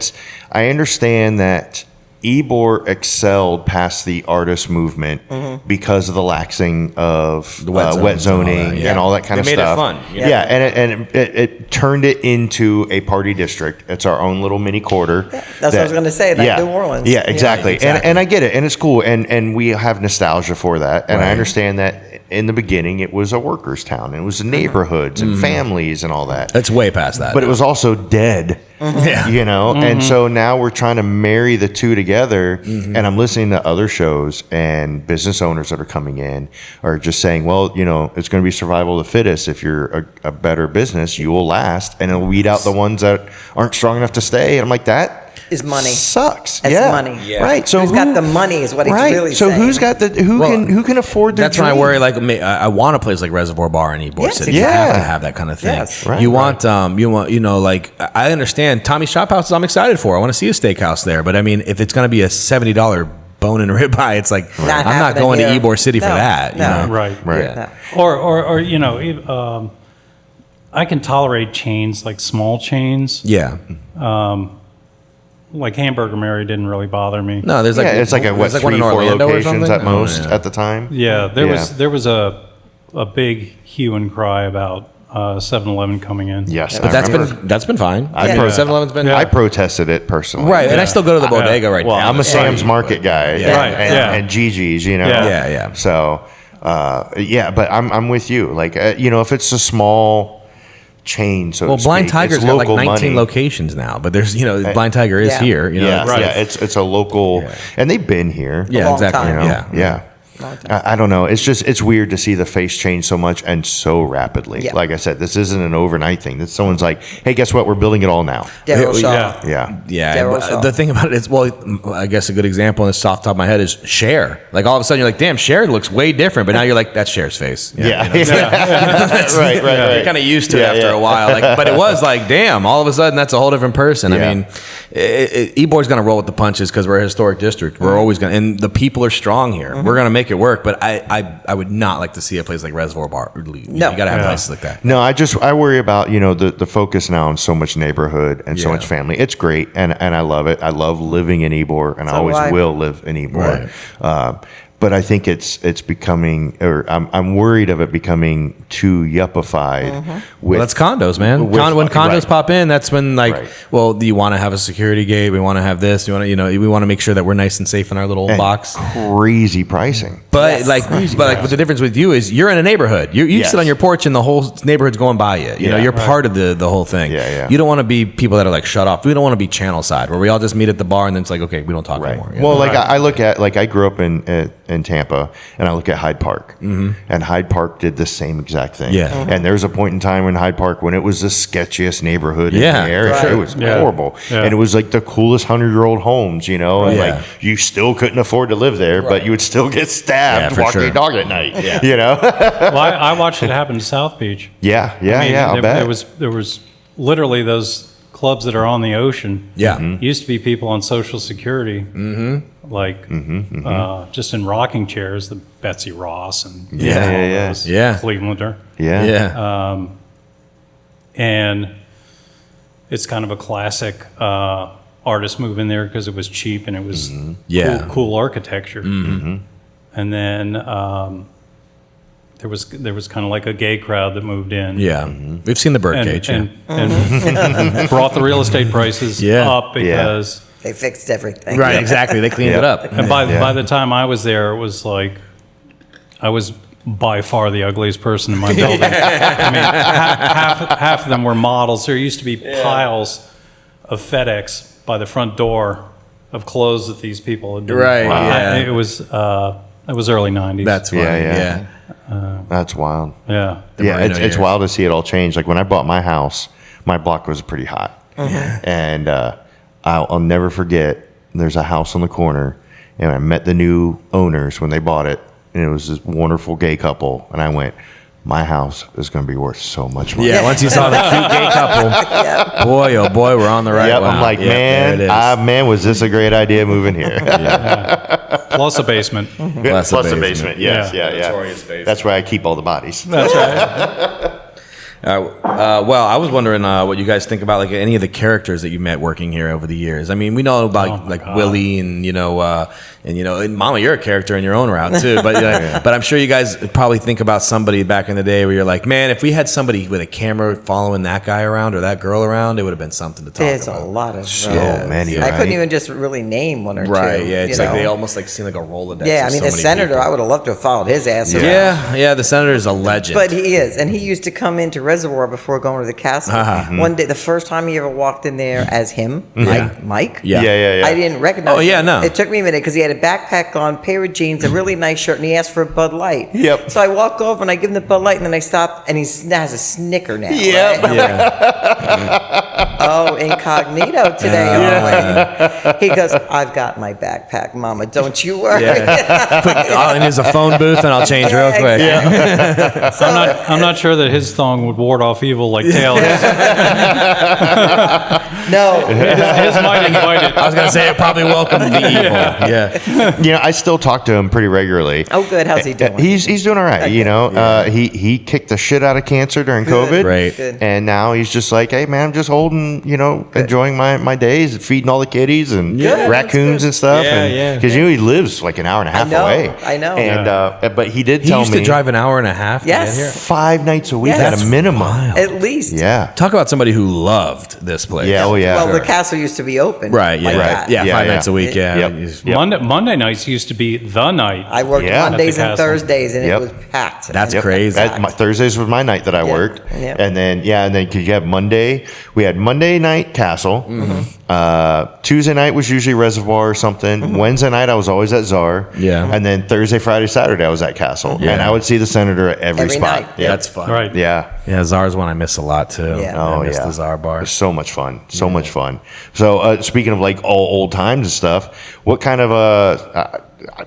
Speaker 1: I understand that Ybor excelled past the artist movement because of the laxing of
Speaker 2: The wet
Speaker 1: wet
Speaker 2: zones and all
Speaker 1: zoning
Speaker 2: that, yeah.
Speaker 1: and all that kind
Speaker 2: They
Speaker 1: of
Speaker 2: made it
Speaker 1: stuff.
Speaker 2: fun,
Speaker 1: Yeah, and it turned it into a party district. It's our own little mini quarter.
Speaker 4: That's what I was gonna say, like New Orleans.
Speaker 1: Yeah, exactly.
Speaker 2: Yeah, exactly.
Speaker 1: And I get it, and it's cool, and we have nostalgia for that, and I
Speaker 2: Right.
Speaker 1: understand that in the beginning it was a workers' town, and it was neighborhoods and families and all that.
Speaker 2: It's way past that.
Speaker 1: But it was also dead.
Speaker 2: Yeah.
Speaker 1: And so now we're trying to marry the two together. And I'm listening to other shows and business owners that are coming in are just saying, well, it's going to be survival of the fittest. If you're a better business, you will last, and it'll weed out the ones that aren't strong enough to stay. And I'm like, that
Speaker 4: Is money.
Speaker 1: sucks.
Speaker 4: It's
Speaker 1: yeah.
Speaker 4: money.
Speaker 2: Yeah.
Speaker 1: Right. So
Speaker 4: Who's got the money is what he's
Speaker 1: right.
Speaker 4: really
Speaker 1: so
Speaker 4: saying.
Speaker 1: who's got who can afford their
Speaker 2: That's when I
Speaker 1: dream?
Speaker 2: worry. Like, I want a place like Reservoir Bar in Ybor
Speaker 4: Yes,
Speaker 2: City. You
Speaker 1: exactly.
Speaker 2: have to have that kind of thing.
Speaker 4: Yes.
Speaker 1: Right,
Speaker 2: you want, like I understand Tommy's Shop House. I'm excited for. I want to see a steakhouse there. But I mean, if it's going to be a $70 bone and ribeye, it's like
Speaker 4: Not
Speaker 2: I'm not
Speaker 4: happening
Speaker 2: going
Speaker 4: here.
Speaker 2: to Ybor City for
Speaker 4: No,
Speaker 2: that.
Speaker 4: no.
Speaker 3: Right.
Speaker 1: Right.
Speaker 2: Yeah.
Speaker 4: No.
Speaker 3: Or I can tolerate chains like small chains.
Speaker 2: Yeah.
Speaker 3: Like Hamburger Mary didn't really bother me.
Speaker 2: No, there's like
Speaker 1: It's like a
Speaker 2: there's
Speaker 1: what,
Speaker 2: one in
Speaker 1: 3-4
Speaker 2: Orlando or
Speaker 1: locations
Speaker 2: something?
Speaker 1: at most
Speaker 2: Oh, yeah.
Speaker 1: at the time.
Speaker 3: Yeah, there
Speaker 1: Yeah.
Speaker 3: was a big hue and cry about 7-Eleven coming in.
Speaker 1: Yes,
Speaker 2: But
Speaker 1: I remember.
Speaker 2: that's been fine.
Speaker 1: I
Speaker 4: Yeah.
Speaker 1: pro-
Speaker 2: 7-Eleven's been
Speaker 1: I protested it personally.
Speaker 2: right, and I still go to the bodega right
Speaker 1: Well,
Speaker 2: down
Speaker 1: I'm
Speaker 2: the
Speaker 1: a Sam's
Speaker 2: street,
Speaker 1: Market guy,
Speaker 2: Yeah.
Speaker 3: Right,
Speaker 1: and,
Speaker 3: yeah.
Speaker 1: and Gigi's,
Speaker 3: Yeah.
Speaker 2: Yeah.
Speaker 1: So, but I'm with you. Like, if it's a small chain, so
Speaker 2: Well,
Speaker 1: to
Speaker 2: Blind
Speaker 1: speak,
Speaker 2: Tiger's
Speaker 1: it's
Speaker 2: got like
Speaker 1: local
Speaker 2: 19
Speaker 1: money.
Speaker 2: locations now, but there's Blind Tiger is
Speaker 4: Yeah.
Speaker 2: here.
Speaker 1: Yeah,
Speaker 3: Right.
Speaker 1: yeah, it's a local, and they've been here.
Speaker 2: Yeah,
Speaker 4: long
Speaker 2: exactly.
Speaker 4: time.
Speaker 1: yeah.
Speaker 2: Yeah.
Speaker 1: I don't know. It's weird to see the face change so much and so rapidly.
Speaker 4: Yeah.
Speaker 1: Like I said, this isn't an overnight thing. That someone's like, hey, guess what? We're building it all now.
Speaker 4: Daryl Shaw.
Speaker 3: Yeah.
Speaker 1: Yeah.
Speaker 2: Yeah,
Speaker 4: Daryl
Speaker 2: and,
Speaker 4: Shaw.
Speaker 2: the thing about it is, well, I guess a good example in the off top of my head is Cher. Like all of a sudden you're like, damn, Cher looks way different, but now you're like, that's Cher's face.
Speaker 1: Yeah.
Speaker 2: you know,
Speaker 1: right.
Speaker 2: You're kind of used to it
Speaker 1: Yeah,
Speaker 2: after
Speaker 1: yeah.
Speaker 2: a while. Like, but it was like, damn, all of a sudden that's a whole different person.
Speaker 1: Yeah.
Speaker 2: I mean, Ebor's going to roll with the punches because we're a historic district. We're always going to, and the people are strong here. We're going to make it work. But I would not like to see a place like Reservoir Bar leave.
Speaker 4: No.
Speaker 2: You got to have
Speaker 3: Yeah.
Speaker 2: places like that.
Speaker 1: No, I worry about, the focus now on so much neighborhood and so
Speaker 2: Yeah.
Speaker 1: much family. It's great, and I love it. I love living in Ybor, and I
Speaker 4: So
Speaker 1: always
Speaker 4: do I.
Speaker 1: will live in Ybor.
Speaker 2: Right.
Speaker 1: But I think it's becoming, or I'm worried of it becoming too yuppified.
Speaker 4: Mm-hmm.
Speaker 2: Well, that's condos, man.
Speaker 1: with-
Speaker 2: When condos
Speaker 1: right.
Speaker 2: pop in, that's when
Speaker 1: Right.
Speaker 2: well, do you want to have a security gate? We want to have this. We want to make sure that we're nice and safe in our little
Speaker 1: And
Speaker 2: box.
Speaker 1: crazy pricing.
Speaker 2: But
Speaker 4: Yes.
Speaker 2: but the difference with you is you're in a neighborhood. You
Speaker 1: Yes.
Speaker 2: sit on your porch and the whole neighborhood's going by you. You know,
Speaker 1: Yeah.
Speaker 2: you're part of the whole thing.
Speaker 1: Yeah, yeah.
Speaker 2: You don't want to be people that are like shut off. We don't want to be channel side where we all just meet at the bar and then it's like, okay, we don't talk
Speaker 1: Right.
Speaker 2: anymore. you
Speaker 1: Well,
Speaker 2: know?
Speaker 1: like I look at, like I grew up in Tampa, and I look at Hyde Park, and Hyde Park did the same exact thing.
Speaker 2: Yeah.
Speaker 1: And there's a point in time in Hyde Park when it was the sketchiest neighborhood
Speaker 2: Yeah.
Speaker 1: in the area.
Speaker 4: Right.
Speaker 1: It was
Speaker 3: Yeah.
Speaker 1: horrible,
Speaker 3: Yeah.
Speaker 1: and it was like the coolest 100-year-old homes, and
Speaker 2: Yeah.
Speaker 1: like you still couldn't afford to live there, but you would still get stabbed
Speaker 2: Yeah, for
Speaker 1: walking
Speaker 2: sure.
Speaker 1: your dog at night.
Speaker 2: Yeah.
Speaker 3: Well, I watched it happen to South Beach.
Speaker 1: Yeah,
Speaker 3: I mean,
Speaker 1: I'll bet.
Speaker 3: There was literally those clubs that are on the ocean.
Speaker 2: Yeah.
Speaker 1: Mm-hmm.
Speaker 3: Used to be people on Social Security like just in rocking chairs, the Betsy Ross and
Speaker 1: Yeah.
Speaker 3: Clevelander.
Speaker 2: Yeah.
Speaker 3: And it's kind of a classic artist move in there because it was cheap and it was cool architecture. And then there was kind of like a gay crowd that moved in.
Speaker 2: Yeah. We've seen the birdcage.
Speaker 3: And brought the real estate prices up because
Speaker 4: They fixed everything.
Speaker 2: Right, exactly. They cleaned it up.
Speaker 3: and by the time I was there, it was like I was by far the ugliest person in my building. I mean, half of them were models. There used to be piles of FedEx by the front door of clothes that these people had done.
Speaker 2: Right, yeah.
Speaker 3: It was early 90s.
Speaker 2: That's funny.
Speaker 1: Yeah. That's wild.
Speaker 3: Yeah.
Speaker 1: Yeah,
Speaker 2: Marino
Speaker 1: it's
Speaker 2: years.
Speaker 1: wild to see it all change. Like when I bought my house, my block was pretty hot. And I'll never forget, there's a house on the corner, and I met the new owners when they bought it, and it was this wonderful gay couple, and I went, my house is going to be worth so much money.
Speaker 2: Yeah, once you saw the cute gay couple, boy, oh boy, we're on the right
Speaker 1: Yep,
Speaker 2: one.
Speaker 1: I'm like, man, was this a great idea moving here?
Speaker 3: Plus a basement.
Speaker 1: Plus the basement. Yes,
Speaker 3: Yeah.
Speaker 1: yeah.
Speaker 2: Notorious basement.
Speaker 1: That's where I keep all the bodies.
Speaker 3: That's right.
Speaker 2: Well, I was wondering what you guys think about like any of the characters that you met working here over the years. I mean, we know about Willie and and Mama, you're a character in your own route too. But but I'm sure you guys probably think about somebody back in the day where you're like, man, if we had somebody with a camera following that guy around or that girl around, it would have been something to talk
Speaker 4: There's
Speaker 2: about.
Speaker 4: a lot of
Speaker 1: So
Speaker 4: those.
Speaker 1: many,
Speaker 4: I couldn't
Speaker 1: right?
Speaker 4: even just really name one or two.
Speaker 2: Right? Yeah, it's
Speaker 4: you
Speaker 2: like
Speaker 4: know?
Speaker 2: they almost like seem like a Rolodex.
Speaker 4: Yeah, I
Speaker 2: of
Speaker 4: mean,
Speaker 2: so
Speaker 4: the
Speaker 2: many
Speaker 4: senator,
Speaker 2: people.
Speaker 4: I would have loved to have followed his ass around.
Speaker 2: Yeah, the senator's a legend.
Speaker 4: But he is, and he used to come into Reservoir before going to the castle. One day, the first time he ever walked in there as him, Mike.
Speaker 2: Yeah.
Speaker 1: Yeah.
Speaker 4: I didn't recognize
Speaker 2: Oh, yeah,
Speaker 4: him.
Speaker 2: no.
Speaker 4: It took me a minute because he had a backpack on, pair of jeans, a really nice shirt, and he asked for a Bud Light.
Speaker 1: Yep.
Speaker 4: So I walk over and I give him the Bud Light, and then I stop, and he has a Snicker now.
Speaker 1: Yep.
Speaker 4: Right? Oh, incognito today. only. He goes, I've got my backpack, Mama. Don't you worry.
Speaker 2: And there's a phone booth, and I'll change real quick.
Speaker 4: Exactly.
Speaker 3: I'm not sure that his thong would ward off evil like Taylor's.
Speaker 4: No.
Speaker 3: His might invite it.
Speaker 2: I was gonna say it probably welcomed the evil. Yeah.
Speaker 1: I still talk to him pretty regularly.
Speaker 4: Oh, good. How's he doing?
Speaker 1: He's doing all right. He kicked the shit out of cancer during COVID.
Speaker 2: Right.
Speaker 4: Good.
Speaker 1: And now he's just like, hey man, I'm just holding, enjoying my days, feeding all the kitties and
Speaker 4: Good,
Speaker 1: raccoons and stuff.
Speaker 2: Yeah.
Speaker 1: Because he lives like an hour and a half away.
Speaker 4: I know.
Speaker 1: And but he did
Speaker 2: He
Speaker 1: tell
Speaker 2: used
Speaker 1: me
Speaker 2: to drive an hour and a half to
Speaker 4: Yes.
Speaker 2: get here.
Speaker 1: 5 nights a week
Speaker 4: Yes.
Speaker 1: at a minimum.
Speaker 4: At least.
Speaker 1: Yeah.
Speaker 2: Talk about somebody who loved this place.
Speaker 1: Yeah. Oh yeah.
Speaker 4: Well, the castle used to be open.
Speaker 2: Right. Yeah.
Speaker 4: like
Speaker 1: Right.
Speaker 4: that.
Speaker 2: Yeah.
Speaker 1: Yeah,
Speaker 2: 5
Speaker 1: yeah.
Speaker 2: nights a week. Yeah.
Speaker 1: Yep.
Speaker 2: He's-
Speaker 3: Monday nights used to be the night.
Speaker 4: I worked
Speaker 1: Yeah.
Speaker 4: Mondays
Speaker 3: At the
Speaker 4: and
Speaker 3: castle.
Speaker 4: Thursdays, and
Speaker 1: Yep.
Speaker 4: it was packed.
Speaker 2: That's
Speaker 4: And-
Speaker 2: crazy.
Speaker 1: Thursdays was my night that I worked,
Speaker 4: Yep.
Speaker 1: and then because you have Monday, we had Monday night Castle. Tuesday night was usually Reservoir or something. Wednesday night I was always at Czar.
Speaker 2: Yeah.
Speaker 1: and then Thursday, Friday, Saturday I was at Castle,
Speaker 2: Yeah.
Speaker 1: and I would see the senator at every
Speaker 4: Every
Speaker 1: spot.
Speaker 4: night.
Speaker 1: Yep.
Speaker 2: That's fun.
Speaker 3: Right.
Speaker 1: Yeah.
Speaker 2: Yeah. Czar's one I miss a lot too.
Speaker 4: Yeah.
Speaker 2: I
Speaker 1: Oh
Speaker 2: miss
Speaker 1: yeah,
Speaker 2: the Czar bar.
Speaker 1: It's so much fun. So much fun. So speaking of like all old times and stuff, what kind of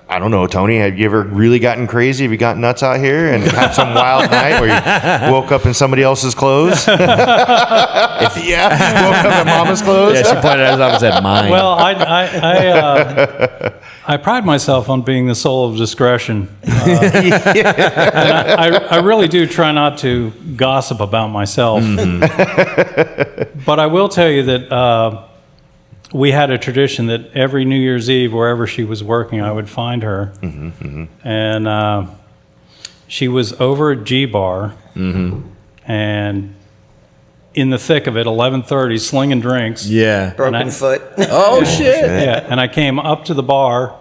Speaker 1: I don't know, Tony, have you ever really gotten crazy? Have you gotten nuts out here and had some wild night where you woke up in somebody else's clothes? Woke up in mama's clothes?
Speaker 2: Yeah, she pointed at us up and said, "Mine."
Speaker 3: Well, I pride myself on being the soul of discretion. And I really do try not to gossip about myself. But I will tell you that we had a tradition that every New Year's Eve, wherever she was working, I would find her. And she was over at G Bar, and in the thick of it, 11:30, slinging drinks.
Speaker 2: yeah.
Speaker 4: Broken
Speaker 3: And I-
Speaker 4: foot.
Speaker 2: Oh shit.
Speaker 3: Yeah, and I came up to the bar,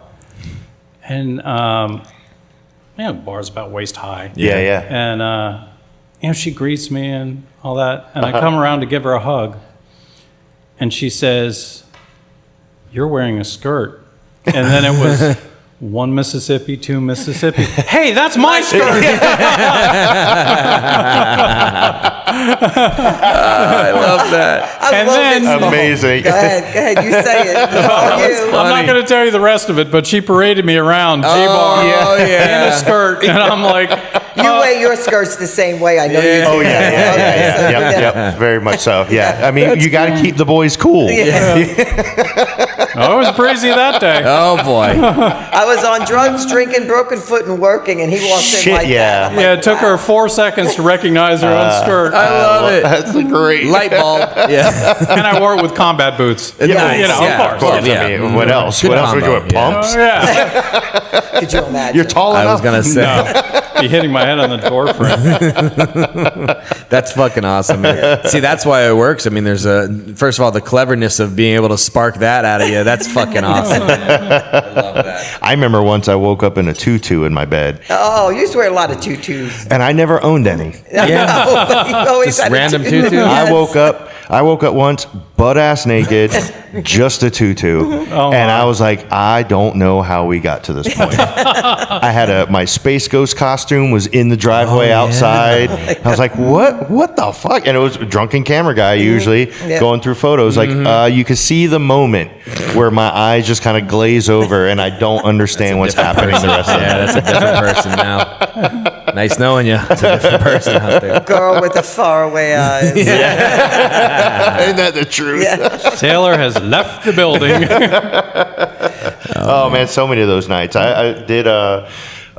Speaker 3: and the bar's about waist high.
Speaker 1: Yeah.
Speaker 3: And she greets me and all that, and I come around to give her a hug, and she says, "You're wearing a skirt," and then it was 1 Mississippi, 2 Mississippi. Hey, that's my skirt.
Speaker 2: I love that.
Speaker 4: I
Speaker 3: And
Speaker 4: love
Speaker 3: then-
Speaker 4: it so.
Speaker 1: Amazing.
Speaker 4: Go ahead, you say it. It's all you.
Speaker 3: I'm not going to tell you the rest of it, but she paraded me around G-Bar in a skirt, and I'm like,
Speaker 4: You wear your skirts the same way. I know you do.
Speaker 1: Oh yeah.
Speaker 4: Okay, so,
Speaker 1: Yep. Very much so. Yeah. I mean, you got to keep the boys cool.
Speaker 4: Yeah.
Speaker 3: I was breezy that day.
Speaker 2: Oh boy.
Speaker 4: I was on drugs, drinking, broken foot, and working, and he walked in
Speaker 1: Shit,
Speaker 4: like
Speaker 1: yeah.
Speaker 4: that. I'm like,
Speaker 3: Yeah, it took her 4 seconds to recognize her own skirt.
Speaker 2: I love it.
Speaker 1: That's a great
Speaker 2: Light bulb. Yeah.
Speaker 3: And I wore it with combat boots.
Speaker 2: Nice.
Speaker 3: You know,
Speaker 2: Yeah,
Speaker 3: of course.
Speaker 2: Yeah.
Speaker 1: I mean, what else?
Speaker 2: Good
Speaker 1: What else would you
Speaker 2: combo,
Speaker 1: wear?
Speaker 2: yeah.
Speaker 1: Pumps?
Speaker 3: Yeah.
Speaker 4: Could you imagine?
Speaker 1: You're tall
Speaker 2: I
Speaker 1: enough.
Speaker 2: was gonna say
Speaker 3: Be hitting my head on the door frame.
Speaker 2: that's fucking awesome. Man. See, that's why it works. I mean, there's first of all the cleverness of being able to spark that out of you. That's fucking awesome. I love that.
Speaker 1: I remember once I woke up in a tutu in my bed,
Speaker 4: Oh, you used to wear a lot of tutus.
Speaker 1: and I never owned any.
Speaker 2: Yeah.
Speaker 4: But you always
Speaker 2: Just
Speaker 4: had a
Speaker 2: random
Speaker 4: tutu.
Speaker 2: tutu?
Speaker 1: I
Speaker 4: Yes.
Speaker 1: woke up once butt ass naked, just a tutu,
Speaker 3: Oh,
Speaker 1: and
Speaker 3: my.
Speaker 1: I was like, I don't know how we got to this point. I had my Space Ghost costume was in the driveway outside. I was like, what the fuck? And it was a drunken camera guy usually
Speaker 4: Yeah.
Speaker 1: going through photos. Like you could see the moment where my eyes just kind of glaze over, and I don't understand what's happening the rest of the
Speaker 2: Yeah,
Speaker 1: night.
Speaker 2: that's a different person now. Nice knowing you. It's a different person out there.
Speaker 4: Girl with the faraway eyes.
Speaker 1: Isn't that the truth?
Speaker 3: Taylor has left the building.
Speaker 1: Oh man, so many of those nights. I did.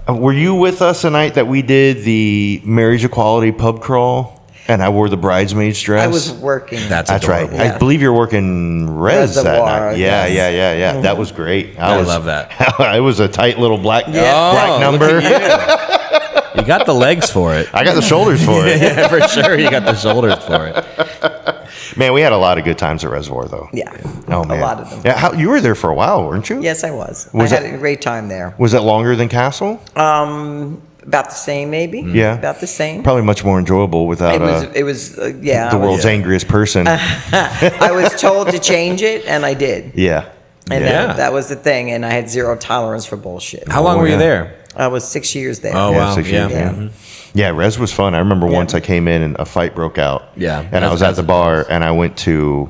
Speaker 1: Were you with us the night that we did the Marriage Equality pub crawl? And I wore the bridesmaid's dress.
Speaker 4: I was working.
Speaker 2: That's
Speaker 1: That's right.
Speaker 2: adorable.
Speaker 4: Yeah.
Speaker 1: I believe you're working res that
Speaker 4: Reservoir,
Speaker 1: night. Yeah,
Speaker 4: yes.
Speaker 1: yeah. That was great.
Speaker 2: I love that.
Speaker 1: It was a tight little black
Speaker 2: Oh,
Speaker 1: black
Speaker 2: look
Speaker 1: number.
Speaker 2: at you. You got the legs for it.
Speaker 1: I got the shoulders for it.
Speaker 2: Yeah, for sure. You got the shoulders for it.
Speaker 1: Man, we had a lot of good times at Reservoir, though.
Speaker 4: Yeah.
Speaker 1: Oh man,
Speaker 4: A lot of them.
Speaker 1: Yeah, you were there for a while, weren't you?
Speaker 4: Yes, I was.
Speaker 1: Was
Speaker 4: I had
Speaker 1: it-
Speaker 4: a great time there.
Speaker 1: Was it longer than Castle?
Speaker 4: About the same, maybe.
Speaker 1: Yeah.
Speaker 4: About the same.
Speaker 1: Probably much more enjoyable without
Speaker 4: It was, yeah.
Speaker 1: the world's angriest person.
Speaker 4: I was told to change it, and I did.
Speaker 1: Yeah.
Speaker 4: And
Speaker 2: Yeah.
Speaker 4: that was the thing, and I had zero tolerance for bullshit.
Speaker 2: How long were you there?
Speaker 4: I was 6 years there.
Speaker 2: Oh, wow.
Speaker 1: 6
Speaker 2: Yeah.
Speaker 1: years, yeah. Yeah, res was fun. I remember once I came in and a fight broke out.
Speaker 2: Yeah.
Speaker 1: And I was at the bar and I went to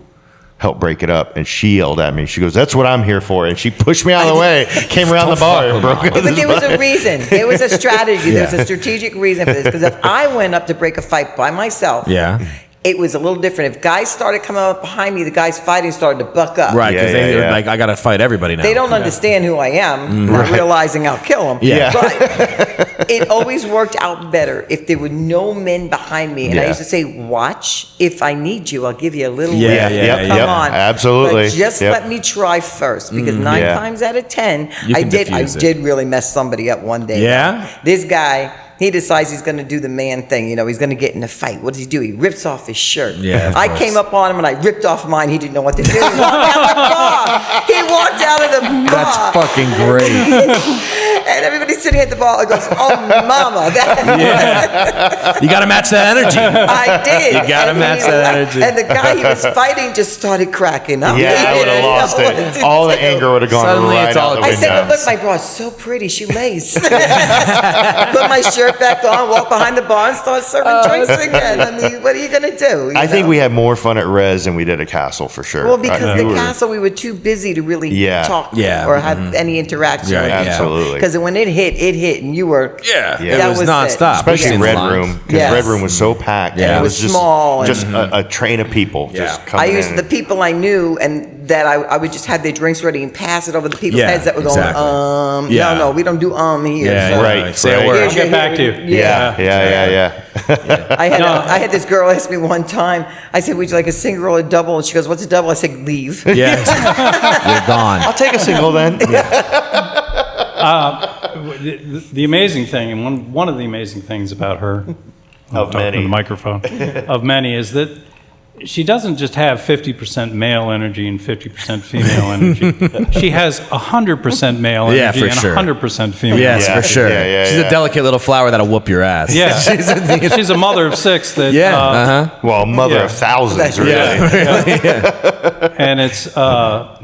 Speaker 1: help break it up, and she yelled at me. She goes, "That's what I'm here for," and she pushed me out of the way, came around the bar, and broke up.
Speaker 4: But there was a reason. There was a strategy. There was
Speaker 2: Yeah.
Speaker 4: a strategic reason for this. Because if I went up to break a fight by myself,
Speaker 2: Yeah.
Speaker 4: it was a little different. If guys started coming up behind me, the guys fighting started to buck up.
Speaker 2: Right, because
Speaker 1: Yeah,
Speaker 2: they
Speaker 1: yeah,
Speaker 2: were
Speaker 1: yeah.
Speaker 2: like, I got to fight everybody now.
Speaker 4: They don't understand who I am, not realizing I'll kill them.
Speaker 2: Yeah.
Speaker 4: But it always worked out better if there were no men behind me. And I
Speaker 1: Yeah.
Speaker 4: used to say, watch, if I need you, I'll give you a little
Speaker 2: Yeah,
Speaker 4: lift.
Speaker 2: yeah,
Speaker 4: Come
Speaker 1: yep,
Speaker 4: on.
Speaker 1: absolutely.
Speaker 4: But just
Speaker 1: Yep.
Speaker 4: let me try first, because 9
Speaker 1: Yeah.
Speaker 4: times out of 10,
Speaker 2: You
Speaker 4: I
Speaker 2: can
Speaker 4: did
Speaker 2: diffuse it.
Speaker 4: really mess somebody up one day.
Speaker 2: Yeah?
Speaker 4: This guy, he decides he's going to do the man thing. You know, he's going to get in a fight. What does he do? He rips off his shirt.
Speaker 2: Yeah, of
Speaker 4: I
Speaker 2: course.
Speaker 4: came up on him and I ripped off mine. He didn't know what to do. He walked out of the bar. He walked out of the bar.
Speaker 2: That's fucking great.
Speaker 4: And everybody's sitting at the bar goes, "Oh, mama!"
Speaker 2: You got to match that energy.
Speaker 4: I did.
Speaker 2: You gotta
Speaker 4: And
Speaker 2: match
Speaker 4: he-
Speaker 2: that energy.
Speaker 4: And the guy he was fighting just started cracking up.
Speaker 1: Yeah,
Speaker 4: He
Speaker 1: I would have
Speaker 4: didn't
Speaker 1: lost
Speaker 4: know what
Speaker 1: it.
Speaker 4: to
Speaker 1: All the
Speaker 4: do.
Speaker 1: anger would have gone
Speaker 2: Suddenly
Speaker 1: right
Speaker 2: it's
Speaker 1: out
Speaker 2: all-
Speaker 1: the
Speaker 4: I
Speaker 1: window.
Speaker 4: said, "But look, my bra's so pretty. She lays." Put my shirt back on, walk behind the bar, and start serving drinks again. I mean, what are you gonna do?
Speaker 1: I think
Speaker 4: know?
Speaker 1: we had more fun at res than we did at Castle for sure.
Speaker 4: Well, because
Speaker 1: I-
Speaker 4: the
Speaker 1: we were-
Speaker 4: castle, we were too busy to really
Speaker 1: Yeah.
Speaker 4: talk
Speaker 2: Yeah.
Speaker 4: or have any interaction.
Speaker 2: Yeah,
Speaker 4: with
Speaker 2: yeah.
Speaker 1: Absolutely.
Speaker 4: Because when it hit, and you were
Speaker 2: Yeah.
Speaker 1: Yeah.
Speaker 2: It
Speaker 4: That
Speaker 2: was
Speaker 4: was it.
Speaker 2: nonstop.
Speaker 1: especially
Speaker 2: We've seen
Speaker 1: Red
Speaker 2: the lines.
Speaker 1: Room, because
Speaker 4: Yes.
Speaker 1: Red Room was so packed.
Speaker 2: Yeah.
Speaker 1: and
Speaker 4: It was
Speaker 1: just,
Speaker 4: small
Speaker 1: just
Speaker 4: and-
Speaker 1: a train of people just
Speaker 2: Yeah.
Speaker 1: coming
Speaker 4: I used
Speaker 1: in.
Speaker 4: the people I knew, and that I would just have their drinks ready and pass it over the people's
Speaker 2: Yeah,
Speaker 4: heads that were going,
Speaker 2: exactly. Yeah.
Speaker 4: no, we don't do here.
Speaker 2: Yeah,
Speaker 4: so.
Speaker 1: Right,
Speaker 2: Say
Speaker 1: right.
Speaker 2: a word.
Speaker 4: Here's
Speaker 3: Get
Speaker 4: your-
Speaker 3: back to you.
Speaker 1: yeah, yeah.
Speaker 4: I had this girl ask me one time. I said, "Would you like a single or a double?" And she goes, "What's a double?" I said, "Leave."
Speaker 2: Yeah. You're gone.
Speaker 1: I'll take a single then.
Speaker 3: The amazing thing, and one of the amazing things about her,
Speaker 1: Of
Speaker 3: talking to
Speaker 1: many.
Speaker 3: the microphone, of many, is that she doesn't just have 50% male energy and 50% female energy. She has 100% male energy
Speaker 2: Yeah, for
Speaker 3: and
Speaker 2: sure.
Speaker 3: 100% female
Speaker 2: Yes,
Speaker 1: Yeah.
Speaker 2: for sure.
Speaker 1: Yeah,
Speaker 2: She's
Speaker 1: yeah.
Speaker 2: a delicate little flower that'll whoop your ass.
Speaker 3: Yeah, she's a mother of 6 that,
Speaker 2: Yeah. Uh-huh.
Speaker 1: Well, mother
Speaker 3: Yeah.
Speaker 1: of thousands, really.
Speaker 3: and it's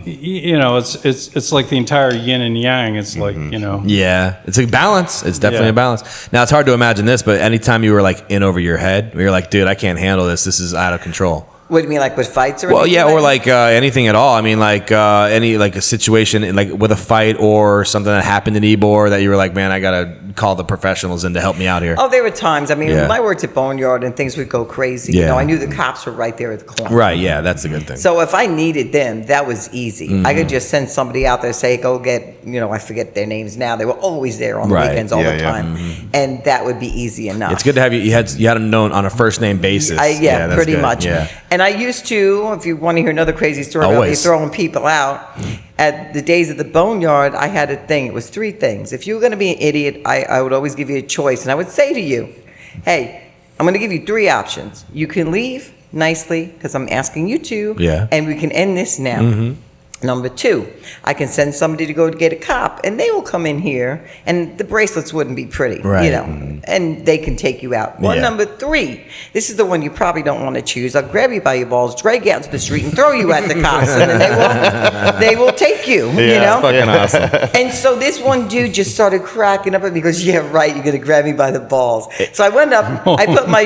Speaker 3: it's like the entire yin and yang. It's like
Speaker 2: Yeah, it's a balance. It's definitely
Speaker 3: Yeah.
Speaker 2: a balance. Now it's hard to imagine this, but anytime you were like in over your head, where you're like, dude, I can't handle this. This is out of control.
Speaker 4: What do you mean, like with fights or?
Speaker 2: Well,
Speaker 4: anything
Speaker 2: yeah, or
Speaker 4: that?
Speaker 2: like anything at all. I mean, like any like a situation like with a fight or something that happened in Ybor that you were like, man, I gotta call the professionals in to help me out here.
Speaker 4: Oh, there were times. I mean,
Speaker 2: Yeah.
Speaker 4: when I worked at Boneyard and things would go crazy,
Speaker 2: Yeah.
Speaker 4: I knew the cops were right there at the corner.
Speaker 2: Right, yeah, that's a good thing.
Speaker 4: So if I needed them, that was easy. I could just send somebody out there, say, go get, I forget their names now. They were always there on the
Speaker 2: Right.
Speaker 4: weekends all
Speaker 1: Yeah,
Speaker 4: the
Speaker 1: yeah.
Speaker 4: time. And that would be easy enough.
Speaker 2: It's good to have you had them known on a first name basis.
Speaker 4: Yeah,
Speaker 2: that's
Speaker 4: pretty
Speaker 2: good.
Speaker 4: much.
Speaker 2: Yeah.
Speaker 4: And I used to, if you want to hear another crazy story about me
Speaker 2: Always.
Speaker 4: throwing people out, at the days of the Boneyard, I had a thing. It was 3 things. If you were going to be an idiot, I would always give you a choice. And I would say to you, hey, I'm going to give you 3 options. You can leave nicely, because I'm asking you to,
Speaker 2: Yeah.
Speaker 4: and we can end this now. Number 2, I can send somebody to go get a cop, and they will come in here, and the bracelets wouldn't be pretty,
Speaker 2: Right.
Speaker 4: and they can take you out. Or
Speaker 2: Yeah.
Speaker 4: number 3, this is the one you probably don't want to choose. I'll grab you by your balls, drag you out to the street, and throw you at the cops, and then they will take you,
Speaker 2: Fucking awesome.
Speaker 4: And so this one dude just started cracking up at me. He goes, yeah, right, you're going to grab me by the balls. So I went up, I put my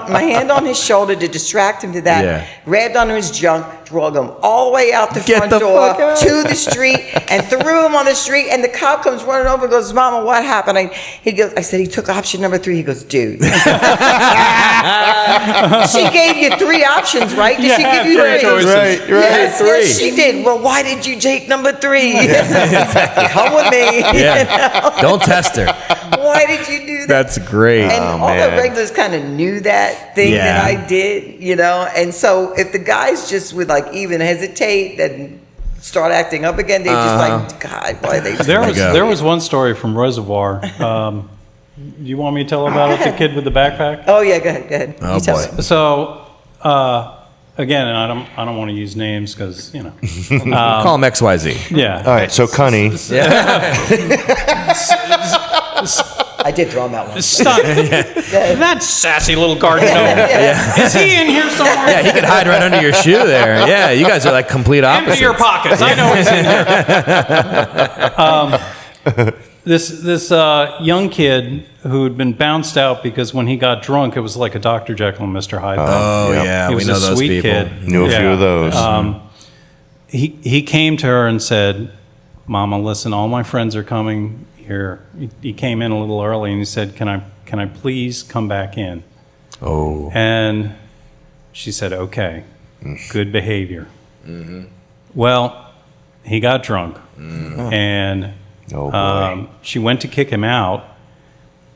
Speaker 4: my hand on his shoulder to distract him to that,
Speaker 2: Yeah.
Speaker 4: grabbed onto his junk, drug him all the way out the
Speaker 2: Get
Speaker 4: front
Speaker 2: the
Speaker 4: door
Speaker 2: fuck out.
Speaker 4: to the street, and threw him on the street, and the cop comes running over and goes, Mama, what happened? I said, he took option number 3. He goes, dude. She gave you 3 options, right? Did she give you 3
Speaker 3: choices.
Speaker 1: Right, right.
Speaker 4: Yes,
Speaker 2: 3.
Speaker 4: yes, she did. Well, why did you take number 3? Come with me.
Speaker 2: Yeah. Don't test her.
Speaker 4: Why did you do that?
Speaker 2: That's great.
Speaker 4: And all
Speaker 1: man.
Speaker 4: the regulars kind of knew that thing
Speaker 2: Yeah.
Speaker 4: that I did, And so if the guys just would even hesitate and start acting up again, they just God, why are they?
Speaker 3: There was one story from Reservoir. You want me to tell about it? The kid with the backpack.
Speaker 4: Oh yeah, go ahead.
Speaker 2: Oh,
Speaker 4: You tell
Speaker 2: boy.
Speaker 4: me.
Speaker 3: So again, and I don't want to use names because
Speaker 2: Call him XYZ.
Speaker 3: yeah.
Speaker 1: All right, so Cunny.
Speaker 4: I did throw him out once.
Speaker 3: Stop. That sassy little garden gnome. Is he in here somewhere?
Speaker 2: Yeah, he could hide right under your shoe there. Yeah, you guys are like complete opposites.
Speaker 3: Empty your pockets. I know he's in here. This young kid who'd been bounced out because when he got drunk, it was like a Dr. Jekyll and Mr. Hyde thing.
Speaker 2: Oh,
Speaker 1: Yep.
Speaker 2: yeah,
Speaker 3: He
Speaker 2: we
Speaker 3: was
Speaker 2: know
Speaker 3: a
Speaker 2: those
Speaker 3: sweet
Speaker 2: people.
Speaker 3: kid.
Speaker 1: Knew a few of those.
Speaker 3: He came to her and said, Mama, listen, all my friends are coming here. He came in a little early and he said, can I please come back in?
Speaker 2: Oh.
Speaker 3: And she said, okay, good behavior. Well, he got drunk and
Speaker 1: Oh, boy.
Speaker 3: she went to kick him out,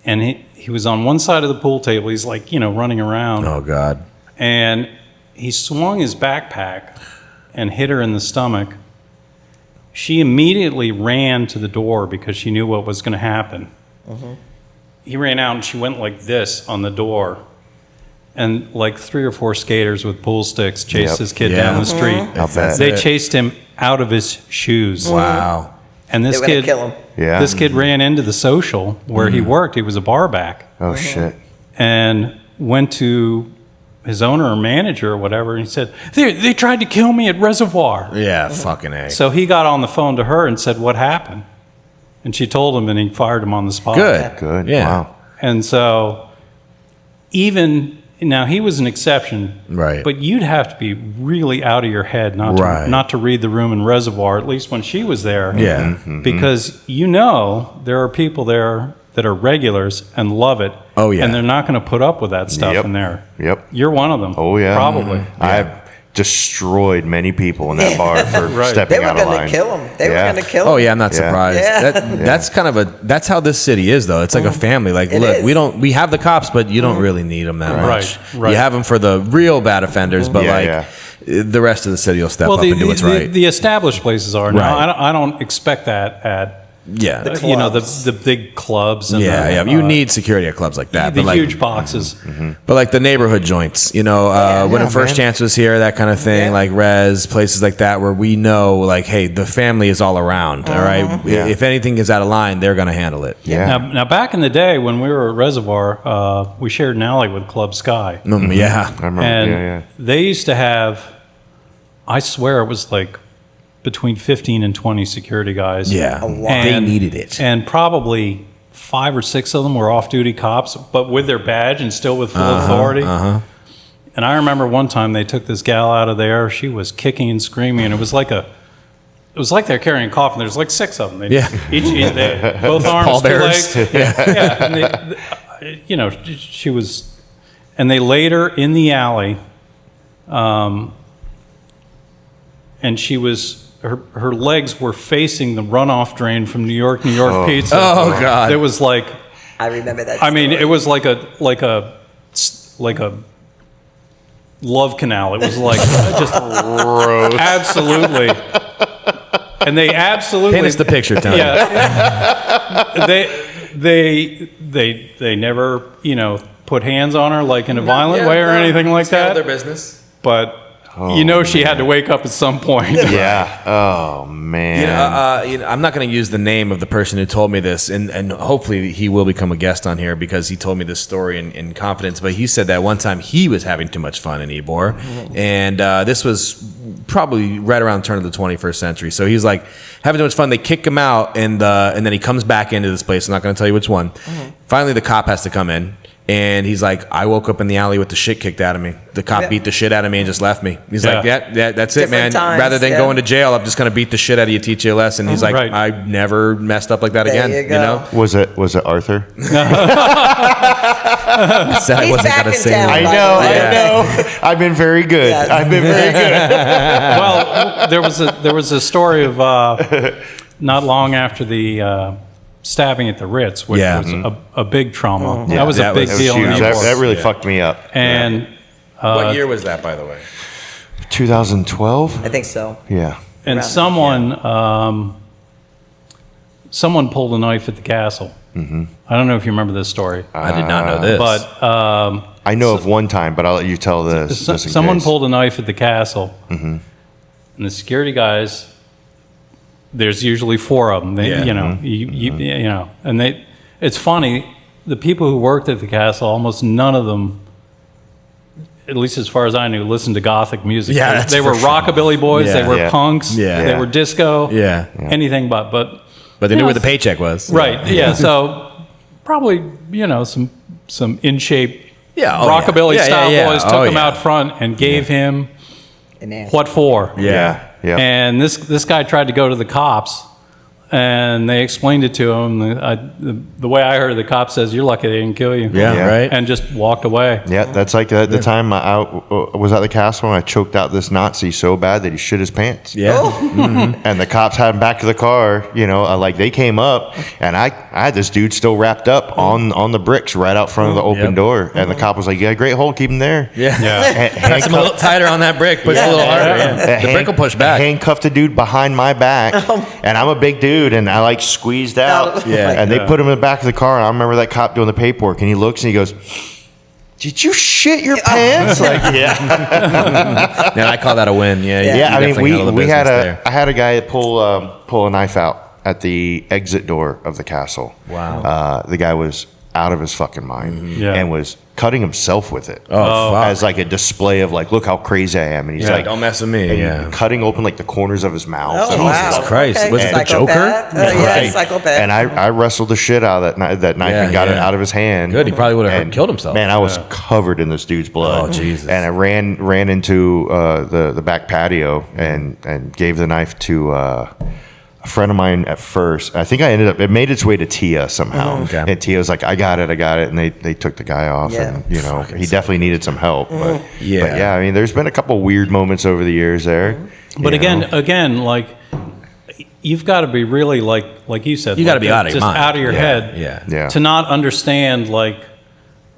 Speaker 3: and he was on one side of the pool table. He's running around.
Speaker 2: Oh, God.
Speaker 3: And he swung his backpack and hit her in the stomach. She immediately ran to the door because she knew what was going to happen. He ran out and she went like this on the door. And 3 or 4 skaters with pool sticks chased
Speaker 1: Yep.
Speaker 3: this kid
Speaker 2: Yeah.
Speaker 3: down the street.
Speaker 1: I'll bet.
Speaker 3: They chased him out of his shoes.
Speaker 2: Wow.
Speaker 3: And
Speaker 4: They
Speaker 3: this
Speaker 4: were gonna
Speaker 3: kid,
Speaker 4: kill him.
Speaker 1: Yeah.
Speaker 3: this kid ran into the social where he worked. He was a bar back.
Speaker 1: Oh, shit.
Speaker 3: And went to his owner or manager or whatever, and he said, they tried to kill me at Reservoir.
Speaker 2: Yeah, fucking A.
Speaker 3: So he got on the phone to her and said, what happened? And she told him, and he fired him on the spot.
Speaker 2: Good.
Speaker 1: Good.
Speaker 2: Yeah.
Speaker 1: Wow.
Speaker 3: And so now he was an exception,
Speaker 2: Right.
Speaker 3: but you'd have to be really out of your head
Speaker 2: Right.
Speaker 3: not to read the room in Reservoir, at least when she was there.
Speaker 2: Yeah.
Speaker 3: Because there are people there that are regulars and love it.
Speaker 2: Oh, yeah.
Speaker 3: And they're not going to put up with that stuff
Speaker 1: Yep.
Speaker 3: in there.
Speaker 1: Yep.
Speaker 3: You're one of them.
Speaker 1: Oh, yeah.
Speaker 3: Probably.
Speaker 1: I've destroyed many people in that bar for
Speaker 4: They
Speaker 1: stepping
Speaker 4: were
Speaker 1: out of
Speaker 4: going
Speaker 1: line.
Speaker 4: to kill him. They
Speaker 1: Yeah.
Speaker 4: were going to kill him.
Speaker 2: Oh yeah, I'm not
Speaker 1: Yeah.
Speaker 2: surprised.
Speaker 4: Yeah.
Speaker 2: That's kind of that's how this city is though. It's like a family. Like,
Speaker 4: It
Speaker 2: look,
Speaker 4: is.
Speaker 2: we have the cops, but you don't really need them that much.
Speaker 3: Right.
Speaker 2: You have them for the real bad offenders, but
Speaker 1: Yeah,
Speaker 2: the rest of the city will step
Speaker 3: Well,
Speaker 2: up and do what's right.
Speaker 3: the established places are. Now,
Speaker 2: Right.
Speaker 3: I don't expect that at
Speaker 2: yeah,
Speaker 4: clubs.
Speaker 3: the big clubs. And
Speaker 2: yeah. You need security at clubs like that.
Speaker 3: the
Speaker 2: but
Speaker 3: huge boxes.
Speaker 2: But like the neighborhood joints, when
Speaker 1: yeah,
Speaker 2: First
Speaker 1: man.
Speaker 2: Chance was here, that kind of thing,
Speaker 4: Yeah.
Speaker 2: like Res, places like that, where we know, like, hey, the family is all around. All right,
Speaker 1: Yeah.
Speaker 2: if anything is out of line, they're gonna handle it.
Speaker 1: Yeah.
Speaker 3: Now, back in the day when we were at Reservoir, we shared an alley with Club Sky.
Speaker 2: Yeah.
Speaker 1: I remember.
Speaker 3: And
Speaker 1: yeah.
Speaker 3: they used to have, I swear it was like between 15 and 20 security guys.
Speaker 2: Yeah. They needed it.
Speaker 3: And probably 5 or 6 of them were off-duty cops, but with their badge and still with full authority. And I remember one time they took this gal out of there. She was kicking and screaming, and it was like it was like they're carrying a coffin. There's like 6 of them. They,
Speaker 2: Yeah.
Speaker 3: they, both arms, 2
Speaker 2: Pallbearers.
Speaker 3: legs. Yeah. And you know, she was, and they laid her in the alley, and she was, her legs were facing the runoff drain from New York Pizza.
Speaker 2: Oh, God.
Speaker 3: It was like,
Speaker 4: I remember that.
Speaker 3: I mean,
Speaker 4: story.
Speaker 3: it was like a love canal. It was like just absolutely, and they absolutely
Speaker 2: Paint us the picture, Tony.
Speaker 3: Yeah, they never, you know, put hands on her like in a violent way or anything like that.
Speaker 2: Their business.
Speaker 3: But you know, she had to wake up at some point.
Speaker 1: Yeah. Oh man.
Speaker 2: You know, I'm not going to use the name of the person who told me this, and hopefully he will become a guest on here because he told me this story in confidence. But he said that one time he was having too much fun in Ybor, and this was probably right around the turn of the 21st century. So he's like having too much fun. They kick him out, and then he comes back into this place. I'm not going to tell you which one. Finally, the cop has to come in. And he's like, I woke up in the alley with the shit kicked out of me. The cop beat the shit out of me and just left me. He's like, yeah, that's it, man.
Speaker 4: Different times,
Speaker 2: Rather than going to jail, I'm just going to beat the shit out of you, teach you a lesson. He's like,
Speaker 3: Right.
Speaker 2: I never messed up like that
Speaker 4: There
Speaker 2: again.
Speaker 4: you
Speaker 2: You
Speaker 4: go.
Speaker 2: know?
Speaker 1: Was it Arthur?
Speaker 2: I said I
Speaker 4: He's
Speaker 2: wasn't
Speaker 4: back
Speaker 2: going to
Speaker 4: in
Speaker 2: say
Speaker 4: town,
Speaker 2: it.
Speaker 4: by the way.
Speaker 1: I know. I've been very good.
Speaker 4: Yes.
Speaker 1: I've been very good.
Speaker 3: Well, there was a story of not long after the stabbing at the Ritz, which
Speaker 2: Yeah.
Speaker 3: was a big trauma.
Speaker 1: Yeah,
Speaker 3: That was a big
Speaker 1: was
Speaker 3: deal. in
Speaker 1: huge.
Speaker 3: Ybor.
Speaker 1: That really fucked me up.
Speaker 3: And
Speaker 2: What year was that, by the way?
Speaker 1: 2012.
Speaker 4: I think so.
Speaker 1: Yeah.
Speaker 3: and someone pulled a knife at the castle. I don't know if you remember this story,
Speaker 2: I did not know this.
Speaker 3: but
Speaker 1: I know of one time, but I'll let you tell this. just in
Speaker 3: someone
Speaker 1: case.
Speaker 3: pulled a knife at the castle, and the security guys. There's usually 4 of them. They,
Speaker 2: Yeah.
Speaker 3: You know, you know, and they. It's funny. The people who worked at the castle, almost none of them, at least as far as I knew, listened to Gothic music.
Speaker 2: Yeah,
Speaker 3: they,
Speaker 2: that's
Speaker 3: they were
Speaker 2: for sure.
Speaker 3: rockabilly boys.
Speaker 2: Yeah.
Speaker 3: They were
Speaker 1: Yeah.
Speaker 3: punks.
Speaker 2: Yeah.
Speaker 3: They were disco.
Speaker 2: Yeah.
Speaker 3: Anything but.
Speaker 2: But they knew where the paycheck was.
Speaker 3: Right. Yeah. So probably, you know, some in shape
Speaker 2: Yeah, oh,
Speaker 3: rockabilly
Speaker 2: yeah. Yeah,
Speaker 3: style
Speaker 2: yeah, yeah.
Speaker 3: boys took
Speaker 2: Oh,
Speaker 3: him
Speaker 2: yeah.
Speaker 3: out front and gave him
Speaker 4: And then-
Speaker 3: what for.
Speaker 2: Yeah.
Speaker 1: Yeah.
Speaker 3: And this guy tried to go to the cops, and they explained it to him. The way I heard it, the cop says, "You're lucky they didn't kill you."
Speaker 2: Yeah,
Speaker 1: Yeah.
Speaker 2: right?
Speaker 3: And just walked away.
Speaker 1: Yeah, that's like the time I was at the castle and I choked out this Nazi so bad that he shit his pants.
Speaker 2: Yeah.
Speaker 1: And the cops had him back to the car. You know, like they came up, and I had this dude still wrapped up on the bricks right out front of the open
Speaker 2: Yep.
Speaker 1: door. And the cop was like, "Yeah, great hole, keep him there."
Speaker 2: Yeah.
Speaker 3: Yeah.
Speaker 2: Press him a little tighter on that brick. Push a little harder. Yeah. The brick will push back.
Speaker 1: Handcuffed a dude behind my back, and I'm a big dude, and I like squeezed out.
Speaker 2: Yeah.
Speaker 1: And they put him in the back of the car, and I remember that cop doing the paperwork, and he looks and he goes, "Did you shit your pants?" Like, yeah.
Speaker 2: Yeah, I call that a win. Yeah.
Speaker 1: Yeah,
Speaker 2: you
Speaker 1: I mean,
Speaker 2: definitely handled the
Speaker 1: we had
Speaker 2: business there.
Speaker 1: I had a guy pull a knife out at the exit door of the castle.
Speaker 2: Wow.
Speaker 1: The guy was out of his fucking mind
Speaker 3: Yeah.
Speaker 1: and was cutting himself with it.
Speaker 2: Oh, fuck.
Speaker 1: As like a display of like, look how crazy I am. And he's
Speaker 2: Yeah,
Speaker 1: like,
Speaker 2: don't mess with me.
Speaker 1: and
Speaker 2: Yeah.
Speaker 1: cutting open like the corners of his mouth.
Speaker 4: Oh,
Speaker 1: and all this
Speaker 4: wow.
Speaker 1: stuff.
Speaker 2: Christ. Was it the Joker?
Speaker 4: Psychopath? Yeah, psychopath.
Speaker 1: And I wrestled the shit out of that knife
Speaker 2: Yeah,
Speaker 1: and got it
Speaker 2: yeah.
Speaker 1: out of his hand.
Speaker 2: Good. He probably would have
Speaker 1: And,
Speaker 2: killed himself.
Speaker 1: Man, I was covered in this dude's blood.
Speaker 2: Oh, Jesus.
Speaker 1: And I ran into the back patio and gave the knife to a friend of mine at first. I think it made its way to Tia somehow.
Speaker 2: Okay.
Speaker 1: And Tia was like, I got it. And they took the guy off.
Speaker 4: Yeah.
Speaker 1: And, you know, he definitely needed some help. But
Speaker 2: Yeah.
Speaker 1: but yeah, I mean, there's been a couple weird moments over the years there.
Speaker 3: But
Speaker 1: you know.
Speaker 3: again, like you've got to be really like you said,
Speaker 2: You gotta
Speaker 3: like,
Speaker 2: be out of your
Speaker 3: just
Speaker 2: mind.
Speaker 3: out of your
Speaker 2: Yeah,
Speaker 3: head,
Speaker 2: yeah.
Speaker 1: Yeah.
Speaker 3: to not understand like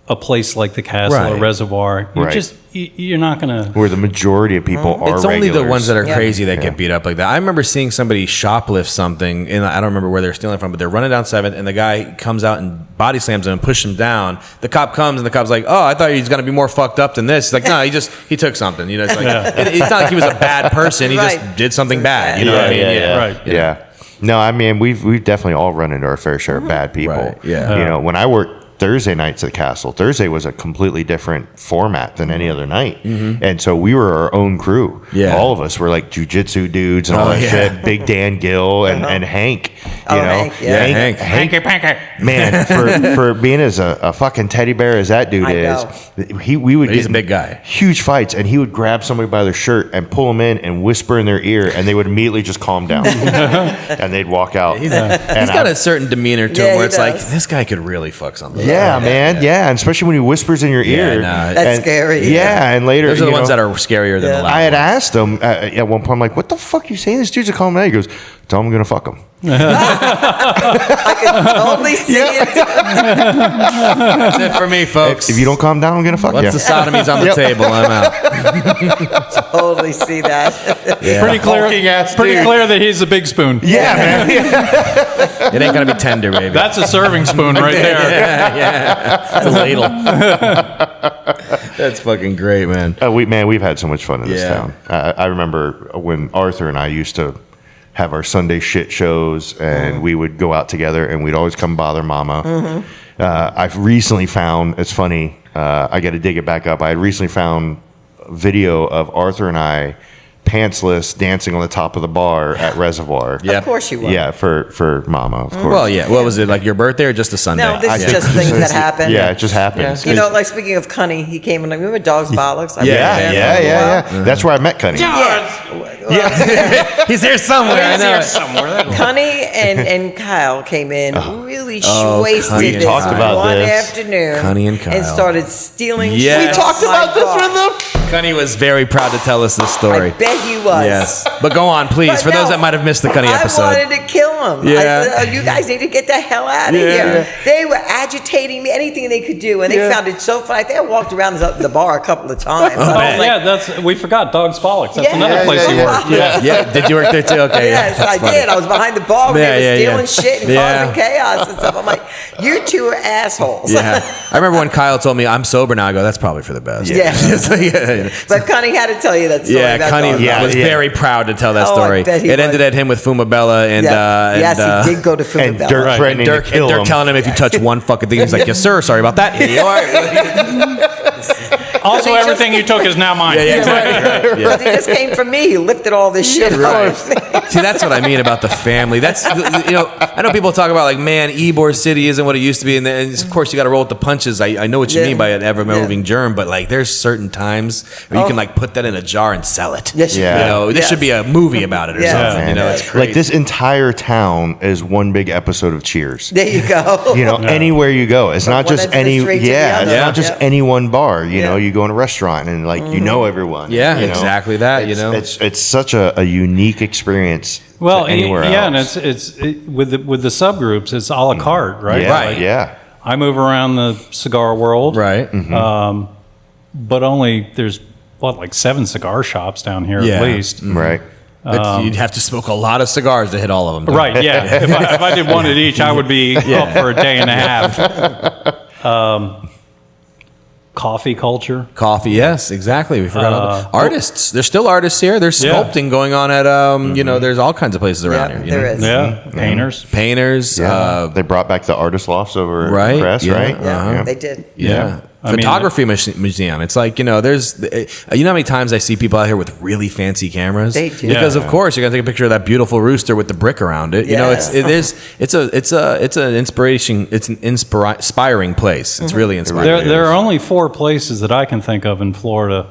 Speaker 3: a place like the castle
Speaker 2: Right.
Speaker 3: or reservoir.
Speaker 1: Right.
Speaker 3: You're not gonna.
Speaker 1: Where the majority of people are
Speaker 2: It's only the
Speaker 1: regulars.
Speaker 2: ones that are
Speaker 4: Yeah.
Speaker 2: crazy that
Speaker 1: Yeah.
Speaker 2: get beat up like that. I remember seeing somebody shoplift something, and I don't remember where they're stealing from, but they're running down 7th, and the guy comes out and body slams him and pushes him down. The cop comes, and the cop's like, "Oh, I thought he was gonna be more fucked up than this." He's like, "No, he took something." You know, it's like it's not like he was a bad person. He just
Speaker 4: Right.
Speaker 2: did something bad. You know what I mean?
Speaker 3: Right.
Speaker 1: Yeah. No, I mean we've definitely all run into our fair share of bad people.
Speaker 2: Right, yeah.
Speaker 1: You know, when I worked Thursday nights at Castle. Thursday was a completely different format than any other night. And so we were our own crew.
Speaker 2: Yeah.
Speaker 1: All of us were like jujitsu dudes and all that shit. Big Dan Gill and Hank. You know,
Speaker 4: Hank, yeah.
Speaker 2: Hank.
Speaker 3: Hanky panky.
Speaker 1: Man, for being as a fucking teddy bear as that dude
Speaker 4: I
Speaker 1: is,
Speaker 4: know.
Speaker 1: we would
Speaker 2: He's
Speaker 1: get
Speaker 2: a big guy.
Speaker 1: huge fights, and he would grab somebody by their shirt and pull them in and whisper in their ear, and they would immediately just calm down, and they'd walk out.
Speaker 2: He's got a certain demeanor to
Speaker 4: Yeah,
Speaker 2: him where
Speaker 4: he
Speaker 2: it's like,
Speaker 4: does.
Speaker 2: this guy could really fuck something.
Speaker 1: yeah, man, yeah, and especially when he whispers in your ear.
Speaker 2: nah,
Speaker 4: That's
Speaker 1: and-
Speaker 4: scary.
Speaker 1: Yeah, and later
Speaker 2: Those are the
Speaker 1: you
Speaker 2: ones
Speaker 1: know,
Speaker 2: that are scarier than
Speaker 4: Yeah.
Speaker 2: the loud
Speaker 1: I had
Speaker 2: ones.
Speaker 1: asked him at one point, I'm like, "What the fuck you saying? This dude's a calm man." He goes, "Tell him I'm gonna fuck him."
Speaker 4: I can totally see it.
Speaker 2: That's it for me, folks.
Speaker 1: If you don't calm down, I'm gonna fuck
Speaker 2: Once
Speaker 1: you.
Speaker 2: the sodomy's on the table, I'm out.
Speaker 4: Totally see that.
Speaker 2: Yeah.
Speaker 3: Pretty clear.
Speaker 1: Hulking ass
Speaker 3: Pretty
Speaker 1: dude.
Speaker 3: clear that he's a big spoon.
Speaker 1: Yeah, man.
Speaker 2: It ain't gonna be tender, baby.
Speaker 3: That's a serving spoon right there.
Speaker 2: yeah. It's a ladle. That's fucking great, man.
Speaker 1: We've had so much fun in this
Speaker 2: Yeah.
Speaker 1: town. I remember when Arthur and I used to have our Sunday shit shows, and we would go out together, and we'd always come bother Mama. I've recently found, it's funny, I got to dig it back up. I had recently found a video of Arthur and I pantsless dancing on the top of the bar at Reservoir.
Speaker 2: Yeah.
Speaker 4: Of course you would.
Speaker 1: Yeah, for Mama, of course.
Speaker 2: Well, yeah. What was it, like your birthday or just a Sunday?
Speaker 4: No, this
Speaker 1: I
Speaker 4: is
Speaker 1: think-
Speaker 4: just things that happen.
Speaker 1: Yeah, it just happens.
Speaker 4: You know, like speaking of Cunny, he came in. Like, remember Dog's Bollocks? I
Speaker 2: Yeah,
Speaker 4: was there
Speaker 1: Yeah,
Speaker 4: for a
Speaker 1: yeah,
Speaker 4: while.
Speaker 1: yeah. That's where I met Cunny.
Speaker 2: He's there somewhere. I know.
Speaker 3: somewhere.
Speaker 4: Cunny and Kyle came in really
Speaker 2: Oh,
Speaker 4: wasted
Speaker 2: Cunny
Speaker 4: this
Speaker 2: and Kyle.
Speaker 1: Talked about
Speaker 4: one
Speaker 1: this.
Speaker 4: afternoon.
Speaker 2: Cunny and Kyle.
Speaker 4: started stealing.
Speaker 2: Yes.
Speaker 4: shit
Speaker 2: We
Speaker 1: Talked
Speaker 4: off my
Speaker 1: about this
Speaker 4: bar.
Speaker 1: with them.
Speaker 2: Cunny was very proud to tell us this
Speaker 4: I
Speaker 2: story.
Speaker 4: bet he was.
Speaker 2: Yes. But go on, please,
Speaker 4: But
Speaker 2: for those
Speaker 4: no,
Speaker 2: that might have missed the Cunny episode.
Speaker 4: I wanted to kill him.
Speaker 2: Yeah.
Speaker 4: I said, oh, you guys need to get the hell out of
Speaker 2: Yeah.
Speaker 4: here. They were agitating me, anything they could do, and they found it so funny. I think I walked around the bar a couple of times. I was like,
Speaker 3: We forgot Dog's Bollocks. That's
Speaker 4: Yeah,
Speaker 3: another place he
Speaker 4: yeah.
Speaker 3: worked. Yeah.
Speaker 2: Yeah. Did you work there too? Okay.
Speaker 4: yes,
Speaker 2: yeah.
Speaker 4: I
Speaker 2: That's funny.
Speaker 4: did. I was behind the bar when
Speaker 2: Yeah,
Speaker 4: they
Speaker 2: yeah,
Speaker 4: were
Speaker 2: yeah.
Speaker 4: stealing shit and
Speaker 2: Yeah.
Speaker 4: causing chaos and stuff. I'm like, you two are assholes.
Speaker 2: Yeah. I remember when Kyle told me I'm sober now. I go, that's probably for the best.
Speaker 4: Yeah.
Speaker 2: yeah.
Speaker 4: But Cunny had to tell you that story.
Speaker 2: Yeah,
Speaker 4: about
Speaker 2: Cunny
Speaker 4: Dog
Speaker 2: was
Speaker 4: Bollocks.
Speaker 2: very proud to tell that
Speaker 4: Oh, I
Speaker 2: story.
Speaker 4: bet he
Speaker 2: It ended
Speaker 4: was.
Speaker 2: at him with Fuma Bella and
Speaker 4: yes,
Speaker 2: and,
Speaker 4: he did go to Philip
Speaker 1: And Dirk threatening
Speaker 2: Dirk,
Speaker 1: to kill
Speaker 2: Dirk
Speaker 1: him.
Speaker 2: telling him if you touch one fucking thing, he's like, yes, sir, sorry about that. You are.
Speaker 3: Also,
Speaker 4: he
Speaker 3: everything you took is now mine.
Speaker 2: Yeah, exactly. Right.
Speaker 4: Because he just came from me. He lifted all this shit
Speaker 2: Right.
Speaker 4: off.
Speaker 2: See, that's what I mean about the family. That's, you know, I know people talk about like, man, Ybor City isn't what it used to be, and then of course you got to roll with the punches. I know what you
Speaker 4: Yeah.
Speaker 2: mean by an ever-moving
Speaker 4: Yeah.
Speaker 2: germ, but like, there's certain times where you can like put that in a jar and sell it.
Speaker 4: Yes, you
Speaker 1: Yeah.
Speaker 2: You know, this
Speaker 4: Yes.
Speaker 2: should be a movie about it or
Speaker 4: Yeah.
Speaker 2: something. You know, it's crazy.
Speaker 1: Like this entire town is one big episode of Cheers.
Speaker 4: There you go.
Speaker 1: You know, anywhere you go, it's not
Speaker 4: one
Speaker 1: just
Speaker 4: end of the
Speaker 1: any.
Speaker 4: street to the
Speaker 1: Yeah,
Speaker 4: other.
Speaker 1: it's not just
Speaker 4: Yeah.
Speaker 1: any one bar. You know,
Speaker 4: Yeah.
Speaker 1: you go in a restaurant and like you know everyone.
Speaker 2: Yeah,
Speaker 1: you know?
Speaker 2: exactly that, you
Speaker 1: It's-
Speaker 2: know.
Speaker 1: it's such a unique experience.
Speaker 3: Well,
Speaker 1: to anywhere
Speaker 3: yeah,
Speaker 1: else.
Speaker 3: and it's with the subgroups, it's a la carte, right?
Speaker 1: Yeah,
Speaker 2: Right.
Speaker 1: yeah.
Speaker 3: I move around the cigar world,
Speaker 2: right.
Speaker 3: but only there's like 7 cigar shops down here
Speaker 2: Yeah.
Speaker 3: at least.
Speaker 1: Right.
Speaker 2: You'd have to smoke a lot of cigars to hit all of them.
Speaker 3: Right? Yeah. If I did one at each, I would be up for a day and a half. Coffee culture.
Speaker 2: Coffee, yes, exactly. We forgot about artists. There's still artists here. There's
Speaker 3: Yeah.
Speaker 2: sculpting going on at you know. There's all kinds of places around
Speaker 4: Yeah,
Speaker 2: here. You
Speaker 4: there
Speaker 2: know?
Speaker 4: is.
Speaker 3: Yeah. Painters.
Speaker 2: Painters.
Speaker 1: Yeah. They brought back the artist lofts over
Speaker 2: Right,
Speaker 1: at Press,
Speaker 2: yeah.
Speaker 1: right?
Speaker 4: Yeah, they did.
Speaker 2: Yeah.
Speaker 3: I mean,
Speaker 2: Photography museum. It's like, you know, there's, you know how many times I see people out here with really fancy cameras?
Speaker 4: They do.
Speaker 2: Because
Speaker 3: Yeah.
Speaker 2: of course you're gonna take a picture of that beautiful rooster with the brick around it. You know,
Speaker 4: Yes.
Speaker 2: it's an inspiration. It's an inspiring place. It's really inspiring.
Speaker 3: There are only 4 places that I can think of in Florida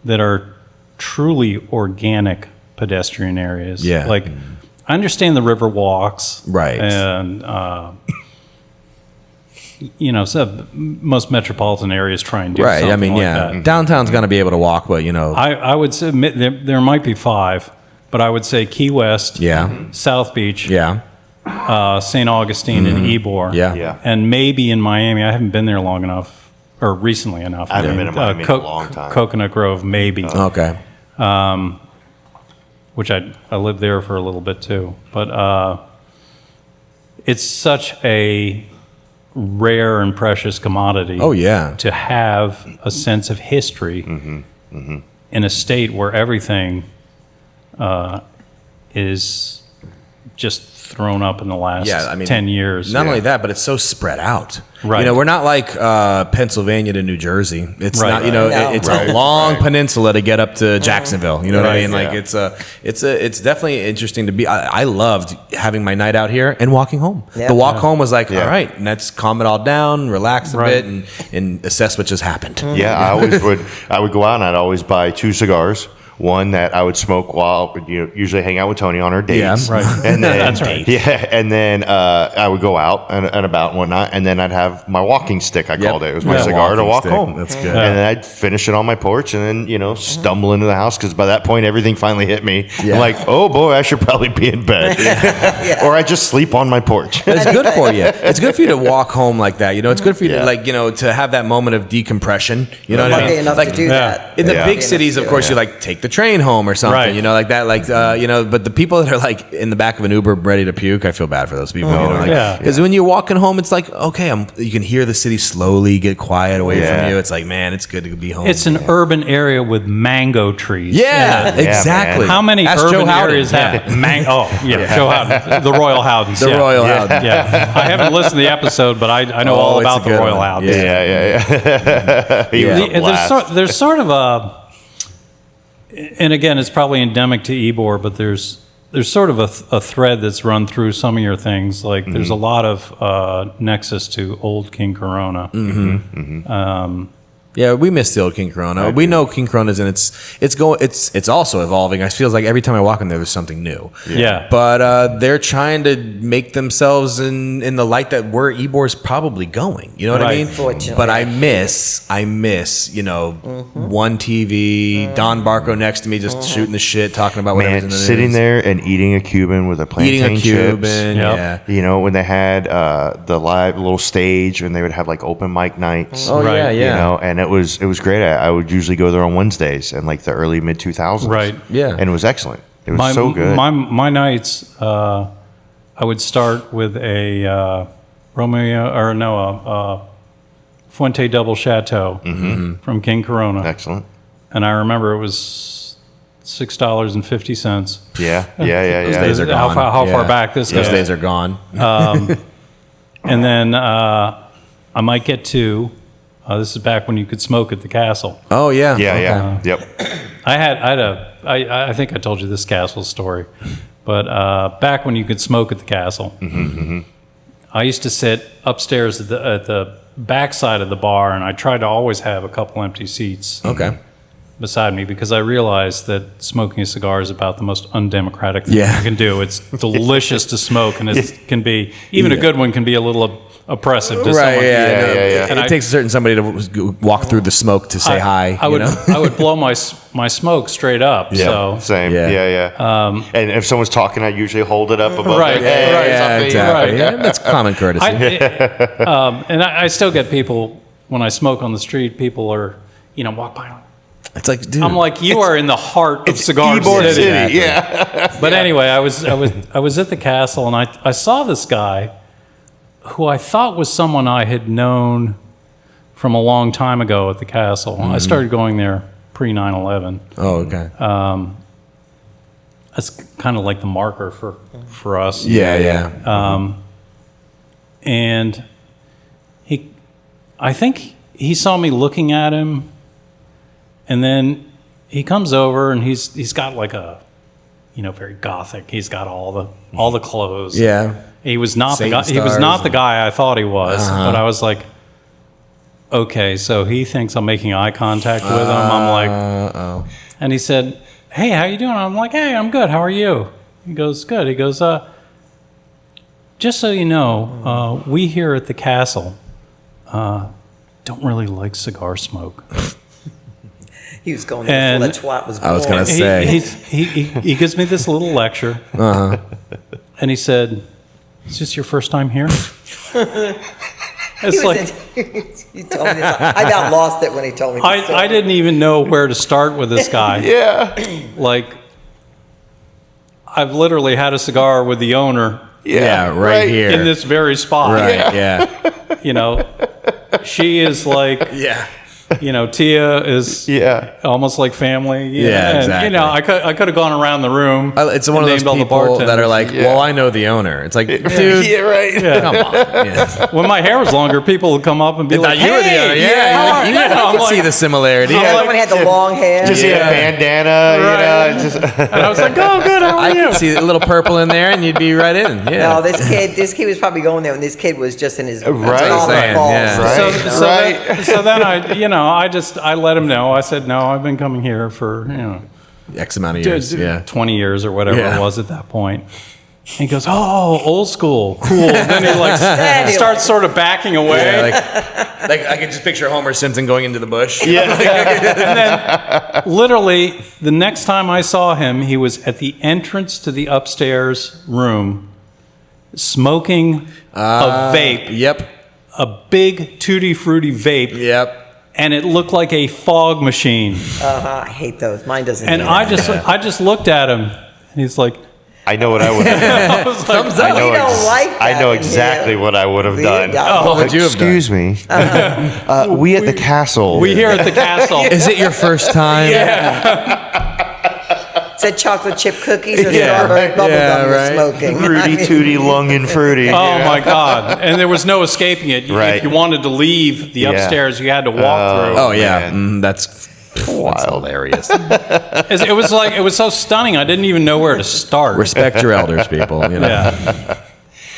Speaker 3: that are truly organic pedestrian areas.
Speaker 2: Yeah.
Speaker 3: Like, I understand the river walks.
Speaker 2: Right.
Speaker 3: And, you know, so most metropolitan areas try and do
Speaker 2: Right.
Speaker 3: something
Speaker 2: I mean,
Speaker 3: like
Speaker 2: yeah.
Speaker 3: that.
Speaker 2: Downtown's gonna be able to walk, but you know.
Speaker 3: I would submit there might be 5, but I would say Key West,
Speaker 2: Yeah.
Speaker 3: South Beach,
Speaker 2: Yeah.
Speaker 3: St. Augustine, and Ybor.
Speaker 2: Yeah.
Speaker 1: Yeah.
Speaker 3: And maybe in Miami. I haven't been there long enough, or recently enough.
Speaker 1: I haven't been in Miami in a long time.
Speaker 3: Coconut Grove, maybe,
Speaker 2: Okay.
Speaker 3: which I lived there for a little bit too. But it's such a rare and precious commodity.
Speaker 2: Oh yeah.
Speaker 3: To have a sense of history in a state where everything is just thrown up in the last 10 years.
Speaker 2: Not only that, but it's so spread out.
Speaker 3: Right.
Speaker 2: You know, we're not like Pennsylvania to New Jersey. It's
Speaker 3: Right.
Speaker 2: not, you know,
Speaker 4: No.
Speaker 2: it's
Speaker 1: Right.
Speaker 2: a long
Speaker 1: Right.
Speaker 2: peninsula to get up to Jacksonville. You know what I
Speaker 3: Right.
Speaker 2: mean? Like
Speaker 1: Yeah.
Speaker 2: it's definitely interesting to be. I loved having my night out here and walking home.
Speaker 4: Yeah.
Speaker 2: The walk home was like,
Speaker 1: Yeah.
Speaker 2: all right, let's calm it all down, relax a
Speaker 3: Right.
Speaker 2: bit, and assess what just happened.
Speaker 1: Yeah, I would go out and I'd always buy 2 cigars. One that I would smoke while usually hang out with Tony on our dates.
Speaker 2: Yeah, right.
Speaker 1: And then,
Speaker 3: That's right.
Speaker 1: Yeah, and then I would go out and about and whatnot, and then I'd have my walking stick. I called it. It was my
Speaker 3: Yeah.
Speaker 1: cigar to
Speaker 2: Walking
Speaker 1: walk
Speaker 2: stick.
Speaker 1: home.
Speaker 2: That's good.
Speaker 1: And then I'd finish it on my porch, and then stumble into the house because by that point everything finally hit me.
Speaker 2: Yeah.
Speaker 1: I'm like, oh boy, I should probably be in bed, or I just sleep on my porch.
Speaker 2: It's good for you. It's good for you to walk home like that. You know, it's good for you
Speaker 1: Yeah.
Speaker 2: to to have that moment of decompression. You know what I
Speaker 4: Lucky
Speaker 2: mean?
Speaker 4: enough
Speaker 2: Like
Speaker 4: to do that.
Speaker 2: in the
Speaker 1: Yeah.
Speaker 2: big cities, of course, you take the train home or something.
Speaker 3: Right.
Speaker 2: You know, like that. But the people that are like in the back of an Uber ready to puke, I feel bad for those people.
Speaker 3: Yeah.
Speaker 2: Because when you're walking home, it's like okay, you can hear the city slowly get quiet away
Speaker 1: Yeah.
Speaker 2: from you. It's like man, it's good to be home.
Speaker 3: It's an urban area with mango trees.
Speaker 2: yeah, exactly.
Speaker 1: man.
Speaker 3: How many
Speaker 2: Ask
Speaker 3: urban
Speaker 2: Joe Howden.
Speaker 3: areas
Speaker 2: Yeah.
Speaker 3: have Joe Howden, the Royal Howdens.
Speaker 2: The
Speaker 3: yeah.
Speaker 2: Royal Howden.
Speaker 3: Yeah, I haven't listened to the episode, but I know all
Speaker 2: it's a
Speaker 3: about the
Speaker 2: good
Speaker 3: Royal
Speaker 2: one.
Speaker 3: Howdens.
Speaker 1: Yeah. He was a
Speaker 3: And
Speaker 1: blast.
Speaker 3: there's sort of a, and again, it's probably endemic to Ybor, but there's sort of a thread that's run through some of your things. Like there's a lot of nexus to old King Corona.
Speaker 2: Yeah, we miss the old King Corona. We know King Corona's and it's also evolving. I feel like every time I walk in there's something new.
Speaker 3: Yeah.
Speaker 2: But they're trying to make themselves in the light that where Ebor's probably going. You know what I
Speaker 3: Right.
Speaker 2: mean?
Speaker 4: Fortunately.
Speaker 2: But I miss, one TV, Don Barco next to me just shooting the shit, talking about whatever's in
Speaker 1: Man,
Speaker 2: the
Speaker 1: sitting
Speaker 2: news.
Speaker 1: there and eating a Cuban with a plantain
Speaker 2: Eating a Cuban,
Speaker 1: chips.
Speaker 3: Yep.
Speaker 2: yeah.
Speaker 1: When they had the live little stage and they would have like open mic nights.
Speaker 2: Oh,
Speaker 3: Right.
Speaker 2: yeah.
Speaker 1: And it was great. I would usually go there on Wednesdays in like the early mid 2000s.
Speaker 3: Right.
Speaker 2: Yeah.
Speaker 1: And it was excellent. It was so good.
Speaker 3: My nights, I would start with a Fuente Double Chateau from King Corona.
Speaker 1: Excellent.
Speaker 3: And I remember it was $6.50.
Speaker 1: Yeah.
Speaker 2: Those days are
Speaker 3: How
Speaker 2: gone.
Speaker 3: far
Speaker 2: Yeah.
Speaker 3: back this
Speaker 2: Those
Speaker 3: goes.
Speaker 2: days are gone.
Speaker 3: And then I might get two. This is back when you could smoke at the castle.
Speaker 2: Oh yeah.
Speaker 1: Yeah. Yep.
Speaker 3: I think I told you this castle story, but back when you could smoke at the castle, I used to sit upstairs at the back side of the bar, and I tried to always have a couple empty seats
Speaker 2: Okay.
Speaker 3: beside me because I realized that smoking a cigar is about the most undemocratic thing
Speaker 2: Yeah.
Speaker 3: you can do. It's delicious to smoke, and it can be even a good one can be a little oppressive to someone.
Speaker 1: Yeah.
Speaker 2: And it takes a certain somebody to walk through the smoke to say hi.
Speaker 3: I would
Speaker 2: you know?
Speaker 3: I would blow my smoke straight up.
Speaker 1: Yeah.
Speaker 3: So
Speaker 1: Same.
Speaker 2: Yeah.
Speaker 1: Yeah. And if someone's talking, I usually hold it up above
Speaker 3: Right,
Speaker 1: their head
Speaker 3: right,
Speaker 1: or something.
Speaker 2: exactly.
Speaker 3: right.
Speaker 2: Yeah, that's common courtesy.
Speaker 3: I still get people when I smoke on the street. People are, walk by.
Speaker 2: It's like, dude.
Speaker 3: I'm like, you are in the heart of Cigar
Speaker 1: Ybor
Speaker 3: City.
Speaker 1: City. Yeah.
Speaker 3: But anyway, I was at the castle and I saw this guy who I thought was someone I had known from a long time ago at the castle. I started going there pre 9/11.
Speaker 2: oh, okay.
Speaker 3: That's kind of like the marker for us.
Speaker 2: yeah.
Speaker 3: And I think he saw me looking at him, and then he comes over and he's got like a, very gothic. He's got all the clothes.
Speaker 2: yeah.
Speaker 3: He was not the
Speaker 2: Satan
Speaker 3: guy. He was
Speaker 2: stars
Speaker 3: not the
Speaker 2: and-
Speaker 3: guy I thought he was. But I was like, okay, so he thinks I'm making eye contact with him. I'm like, and he said, "Hey, how you doing?" I'm like, "Hey, I'm good. How are you?" He goes, "Good." He goes, "Just so you know, we here at the castle don't really like cigar smoke."
Speaker 4: He was going there before
Speaker 3: And
Speaker 4: the twat was born.
Speaker 2: I was gonna say.
Speaker 3: He gives me this little lecture, and he said, "Is this your first time here?" It's like
Speaker 4: He told me this. I about lost it when he told me this
Speaker 3: I
Speaker 4: story.
Speaker 3: didn't even know where to start with this guy.
Speaker 1: Yeah.
Speaker 3: Like, I've literally had a cigar with the owner
Speaker 2: Yeah, right here.
Speaker 3: in this very spot.
Speaker 2: Right, yeah.
Speaker 3: She is like,
Speaker 2: Yeah.
Speaker 3: Tia is almost like family.
Speaker 2: Yeah, exactly.
Speaker 3: And, I could have gone around the room.
Speaker 2: It's one of those people that are like, well, I know the owner. It's like, dude, come on. Yeah.
Speaker 3: When my hair was longer, people would come up and be like,
Speaker 2: you were the owner. I can see the similarity.
Speaker 4: Someone had the long hair.
Speaker 1: Just a bandana,
Speaker 3: and I was like, oh, good, how are you?
Speaker 2: I can see a little ppurple in there, and you'd be right in. Yeah.
Speaker 4: No, this kid was probably going there, and this kid was just in his balls.
Speaker 3: So then I let him know. I said, no, I've been coming here for
Speaker 2: X amount of years,
Speaker 3: 20 years or whatever it was at that point. And he goes, oh, old school, cool. And then he starts sort of backing away.
Speaker 2: Yeah, like I could just picture Homer Simpson going into the bush.
Speaker 3: Yeah. And then literally the next time I saw him, he was at the entrance to the upstairs room smoking a vape.
Speaker 2: Yep.
Speaker 3: A big Tutti Frutti vape.
Speaker 2: Yep.
Speaker 3: And it looked like a fog machine.
Speaker 4: I hate those. Mine doesn't.
Speaker 3: And I just looked at him, and he's like,
Speaker 1: I know what I would have done.
Speaker 3: I was like,
Speaker 2: thumbs up.
Speaker 1: I know exactly what I would have done.
Speaker 2: What would you have done?
Speaker 1: Excuse me. We at the castle.
Speaker 3: We here at the castle.
Speaker 2: Is it your first time?
Speaker 4: Said chocolate chip cookies or strawberry bubblegum you're smoking.
Speaker 1: Fruity, tooty, lung, and fruity.
Speaker 3: Oh, my God. And there was no escaping it. If you wanted to leave the upstairs, you had to walk through.
Speaker 2: Oh, yeah. That's
Speaker 1: wild.
Speaker 2: That's hilarious.
Speaker 3: It was so stunning. I didn't even know where to start.
Speaker 2: Respect your elders, people.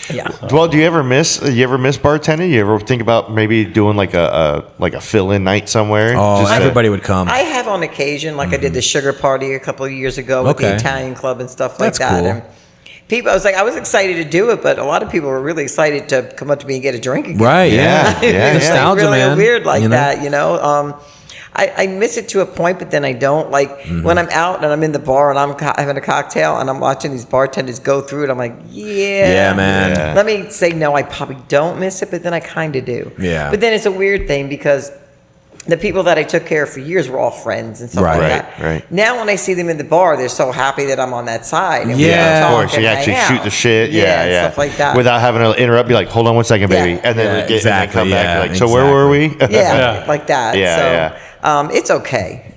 Speaker 4: Yeah.
Speaker 1: Well, do you ever miss bartending? You ever think about maybe doing like a fill-in night somewhere?
Speaker 2: Oh, everybody would come.
Speaker 4: I have on occasion, like I did the sugar party a couple of years ago with the Italian club and stuff like that.
Speaker 2: Cool.
Speaker 4: And people, I was excited to do it, but a lot of people were really excited to come up to me and get a drink again.
Speaker 2: Right? Yeah.
Speaker 4: Nostalgia,
Speaker 2: really
Speaker 4: man. Weird like that. I miss it to a point, but then I don't. Like when I'm out and I'm in the bar and I'm having a cocktail and I'm watching these bartenders go through it, I'm like,
Speaker 2: yeah, man.
Speaker 1: Yeah.
Speaker 4: Let me say no, I probably don't miss it, but then I kind of do.
Speaker 2: Yeah.
Speaker 4: But then it's a weird thing because the people that I took care of for years were all friends and stuff like that.
Speaker 1: Right.
Speaker 4: Now when I see them in the bar, they're so happy that I'm on that side. And
Speaker 1: Of
Speaker 4: talk
Speaker 1: course.
Speaker 4: and
Speaker 1: You actually
Speaker 4: hang
Speaker 1: shoot
Speaker 4: out.
Speaker 1: the shit. Yeah.
Speaker 4: Stuff like that.
Speaker 1: Without having to interrupt, be like, hold on one second, baby.
Speaker 4: Yeah.
Speaker 1: And then
Speaker 2: Exactly.
Speaker 1: come back. Like, so
Speaker 2: Exactly.
Speaker 1: where were we?
Speaker 4: Yeah, like that.
Speaker 1: Yeah,
Speaker 4: So it's okay.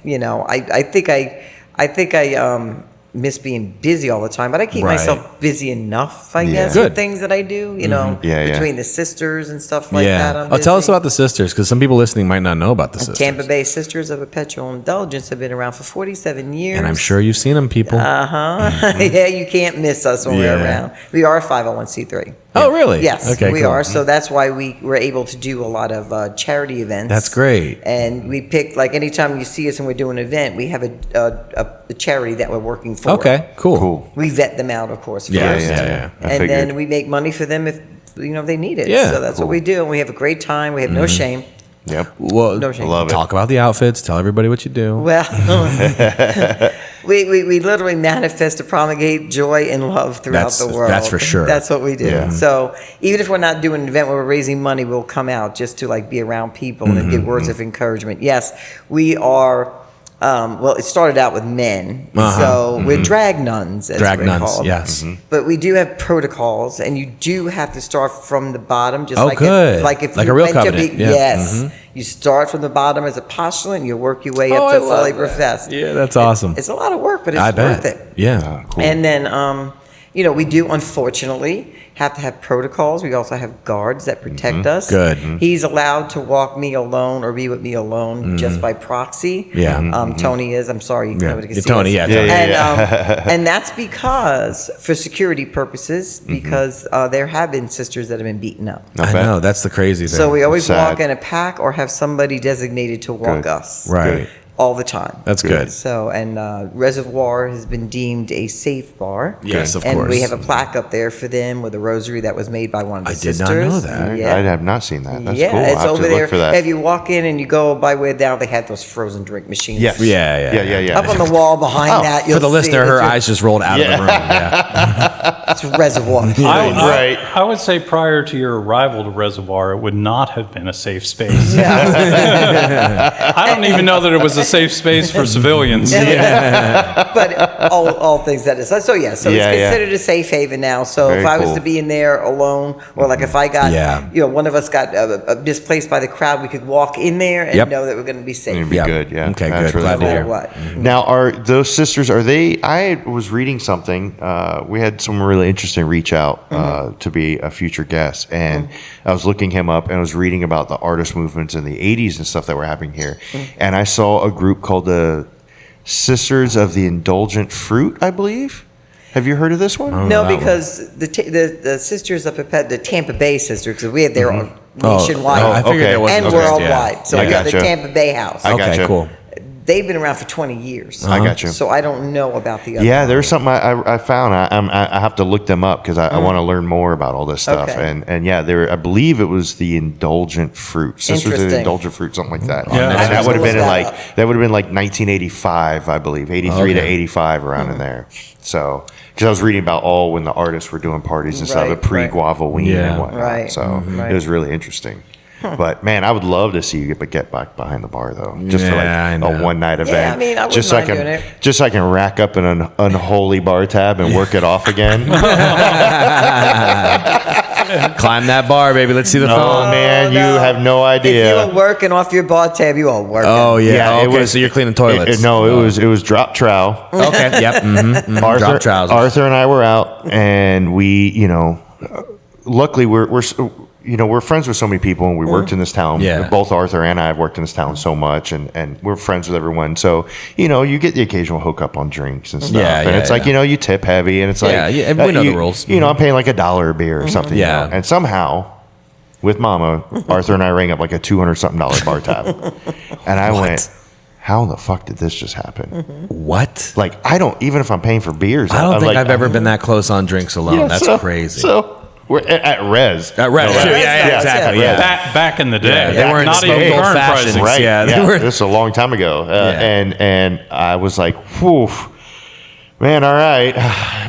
Speaker 4: I think I miss being busy all the time, but I keep myself busy enough, I guess, with things that I do, between the sisters and stuff like that. I'm
Speaker 2: tell us
Speaker 4: busy.
Speaker 2: about the sisters, because some people listening might not know about the sisters.
Speaker 4: Tampa Bay Sisters of Perpetual Indulgence have been around for 47 years.
Speaker 2: And I'm sure you've seen them, people.
Speaker 4: Yeah, you can't miss us when we're around. We are a 501c3.
Speaker 2: Oh, really?
Speaker 4: Yes,
Speaker 2: okay,
Speaker 4: we
Speaker 2: cool.
Speaker 4: are. So that's why we were able to do a lot of charity events.
Speaker 2: That's great.
Speaker 4: And we pick, like, anytime you see us and we're doing an event, we have a charity that we're working for.
Speaker 2: Okay, cool.
Speaker 4: We vet them out, of course, first.
Speaker 2: Yeah.
Speaker 4: And then we make money for them if they need it.
Speaker 2: Yeah,
Speaker 4: so that's what we do. And we have a great time. We have no shame.
Speaker 1: Yep.
Speaker 2: Well,
Speaker 4: No shame.
Speaker 1: Love it.
Speaker 2: talk about the outfits. Tell everybody what you do.
Speaker 4: Well, we literally manifest to promulgate joy and love throughout the world.
Speaker 2: That's for sure.
Speaker 4: That's what we do.
Speaker 1: Yeah.
Speaker 4: So even if we're not doing an event where we're raising money, we'll come out just to be around people and give words of encouragement. Yes, we are. Well, it started out with men, so we're drag nuns, as
Speaker 2: Drag
Speaker 4: we're
Speaker 2: nuns,
Speaker 4: called.
Speaker 2: yes.
Speaker 4: But we do have protocols, and you do have to start from the bottom, just like
Speaker 2: good.
Speaker 4: if
Speaker 2: Like
Speaker 4: you
Speaker 2: a real
Speaker 4: went to
Speaker 2: covenant, yeah.
Speaker 4: Yes, you start from the bottom as a postulant, and you work your way up to fully professed.
Speaker 2: Yeah, that's awesome.
Speaker 4: It's a lot of work, but it's
Speaker 2: I bet.
Speaker 4: worth it.
Speaker 2: Yeah.
Speaker 1: Cool.
Speaker 4: And then, we do unfortunately have to have protocols. We also have guards that protect us.
Speaker 2: Good.
Speaker 4: He's allowed to walk me alone or be with me alone just by proxy.
Speaker 2: Yeah.
Speaker 4: Tony is. I'm sorry. Nobody can see
Speaker 2: Tony,
Speaker 4: us.
Speaker 2: yeah.
Speaker 4: And that's because, for security purposes, because there have been sisters that have been beaten up.
Speaker 2: I know. That's the crazy thing.
Speaker 4: So we always
Speaker 1: Sad.
Speaker 4: walk in a pack or have somebody designated to walk us.
Speaker 2: Right.
Speaker 4: All the time.
Speaker 2: That's good.
Speaker 4: So, and Reservoir has been deemed a safe bar.
Speaker 2: Yes, of
Speaker 4: and
Speaker 2: course.
Speaker 4: we have a plaque up there for them with a rosary that was made by one of the
Speaker 2: I did
Speaker 4: sisters.
Speaker 2: not know that.
Speaker 4: Yeah.
Speaker 1: I have not seen that. That's
Speaker 4: yeah,
Speaker 1: cool.
Speaker 4: it's
Speaker 1: I'll have
Speaker 4: over
Speaker 1: to
Speaker 4: there.
Speaker 1: look for that.
Speaker 4: If you walk in and you go by way down, they have those frozen drink machines.
Speaker 1: Yes.
Speaker 2: Yeah.
Speaker 4: Up on the wall behind that, you'll
Speaker 2: For the
Speaker 4: see
Speaker 2: listener, her
Speaker 4: it's
Speaker 2: eyes just rolled out of the room. Yeah.
Speaker 4: It's Reservoir.
Speaker 1: Right.
Speaker 3: I would say prior to your arrival to Reservoir, it would not have been a safe space.
Speaker 4: Yeah.
Speaker 3: I don't even know that it was a safe space for civilians.
Speaker 4: but all things that is. So yeah, so
Speaker 1: Yeah,
Speaker 4: it's
Speaker 1: yeah.
Speaker 4: considered a safe haven now. So
Speaker 1: Very
Speaker 4: if I was
Speaker 1: cool.
Speaker 4: to be in there alone, or like if I got, one of us got displaced by the crowd, we could walk in there and know that we're going to be safe.
Speaker 1: It'd be good, yeah.
Speaker 2: Okay,
Speaker 1: That's
Speaker 2: good.
Speaker 1: really
Speaker 2: Glad to hear.
Speaker 4: No matter what.
Speaker 1: Now, are those sisters, are they, I was reading something, we had someone really interesting reach out to be a future guest, and I was looking him up and I was reading about the artist movements in the 80s and stuff that were happening here, and I saw a group called the Sisters of the Indulgent Fruit, I believe. Have you heard of this one?
Speaker 4: No, because the sisters up at the Tampa Bay sisters, because we have their own nationwide
Speaker 2: I figured
Speaker 1: okay.
Speaker 2: there was
Speaker 4: and
Speaker 2: okay,
Speaker 4: worldwide.
Speaker 2: yeah.
Speaker 4: So
Speaker 1: I
Speaker 4: we got the
Speaker 1: gotcha.
Speaker 4: Tampa Bay house.
Speaker 1: I
Speaker 2: Okay,
Speaker 1: gotcha.
Speaker 2: cool.
Speaker 4: They've been around for 20 years.
Speaker 1: I got you.
Speaker 4: So I don't know about the other.
Speaker 1: Yeah, there's something I found. I have to look them up because I want to learn more about all this stuff.
Speaker 4: Okay.
Speaker 1: And yeah, I believe it was the Indulgent Fruit, Sisters of the
Speaker 4: Interesting.
Speaker 1: Indulgent Fruit, something like that.
Speaker 3: Yeah.
Speaker 1: And
Speaker 3: I
Speaker 1: that
Speaker 4: was
Speaker 1: would have
Speaker 4: gonna
Speaker 1: been in
Speaker 4: look
Speaker 1: like
Speaker 4: that up.
Speaker 1: that would have been like 1985, I believe, 83 to
Speaker 2: Okay.
Speaker 1: 85, around in there. So because I was reading about all when the artists were doing parties and stuff,
Speaker 4: Right,
Speaker 1: pre
Speaker 4: right.
Speaker 1: Guavaween
Speaker 2: Yeah.
Speaker 1: and whatnot.
Speaker 4: Right,
Speaker 1: So
Speaker 4: right.
Speaker 1: it was really interesting. But man, I would love to see you get back behind the bar though, just for
Speaker 2: Yeah, I
Speaker 1: like a
Speaker 2: know.
Speaker 1: one night event.
Speaker 4: I mean, I wouldn't
Speaker 1: just so I
Speaker 4: mind
Speaker 1: can
Speaker 4: doing it.
Speaker 1: just so I can rack up an unholy bar tab and work it off again.
Speaker 2: Climb that bar, baby. Let's see the
Speaker 1: Oh
Speaker 2: phone.
Speaker 1: man, you
Speaker 4: no.
Speaker 1: have no
Speaker 4: If you
Speaker 1: idea.
Speaker 4: were working off your bar tab, you are working.
Speaker 2: Oh yeah.
Speaker 1: Yeah, it
Speaker 2: Okay,
Speaker 1: was-
Speaker 2: so you're cleaning toilets.
Speaker 1: No, it was drop trowel.
Speaker 2: Okay. Yep. Drop trousers.
Speaker 1: Arthur and I were out, and we, luckily we're friends with so many people, and we worked in this town.
Speaker 2: Yeah.
Speaker 1: Both Arthur and I have worked in this town so much, and we're friends with everyone. So you get the occasional hookup on drinks and stuff,
Speaker 2: Yeah,
Speaker 1: and
Speaker 2: yeah,
Speaker 1: it's like you tip heavy, and it's like
Speaker 2: Yeah, yeah, we know the rules.
Speaker 1: I'm paying like $1 a beer or something.
Speaker 2: Yeah.
Speaker 1: And somehow. With Mama, Arthur and I rang up like a $200-something bar tab, and I went, "How in the fuck did this just happen?"
Speaker 2: What?
Speaker 1: Like, I don't, even if I'm paying for beers,
Speaker 2: I don't
Speaker 1: I'm
Speaker 2: think
Speaker 1: like,
Speaker 2: I've ever been that close on drinks alone.
Speaker 1: Yeah,
Speaker 2: That's
Speaker 1: so-
Speaker 2: crazy.
Speaker 1: So we're at Res.
Speaker 2: Right.
Speaker 1: No,
Speaker 2: too.
Speaker 1: Res.
Speaker 2: Yeah, exactly.
Speaker 4: yeah.
Speaker 2: Yeah.
Speaker 3: Back in the day.
Speaker 2: Yeah, they weren't
Speaker 3: not
Speaker 2: smoked
Speaker 3: even
Speaker 2: old
Speaker 3: current
Speaker 2: fashions.
Speaker 3: pricing.
Speaker 1: Right.
Speaker 2: Yeah,
Speaker 1: Yeah.
Speaker 2: they were-
Speaker 1: This is a long time ago.
Speaker 2: Yeah.
Speaker 1: And I was like, whew, man, all right.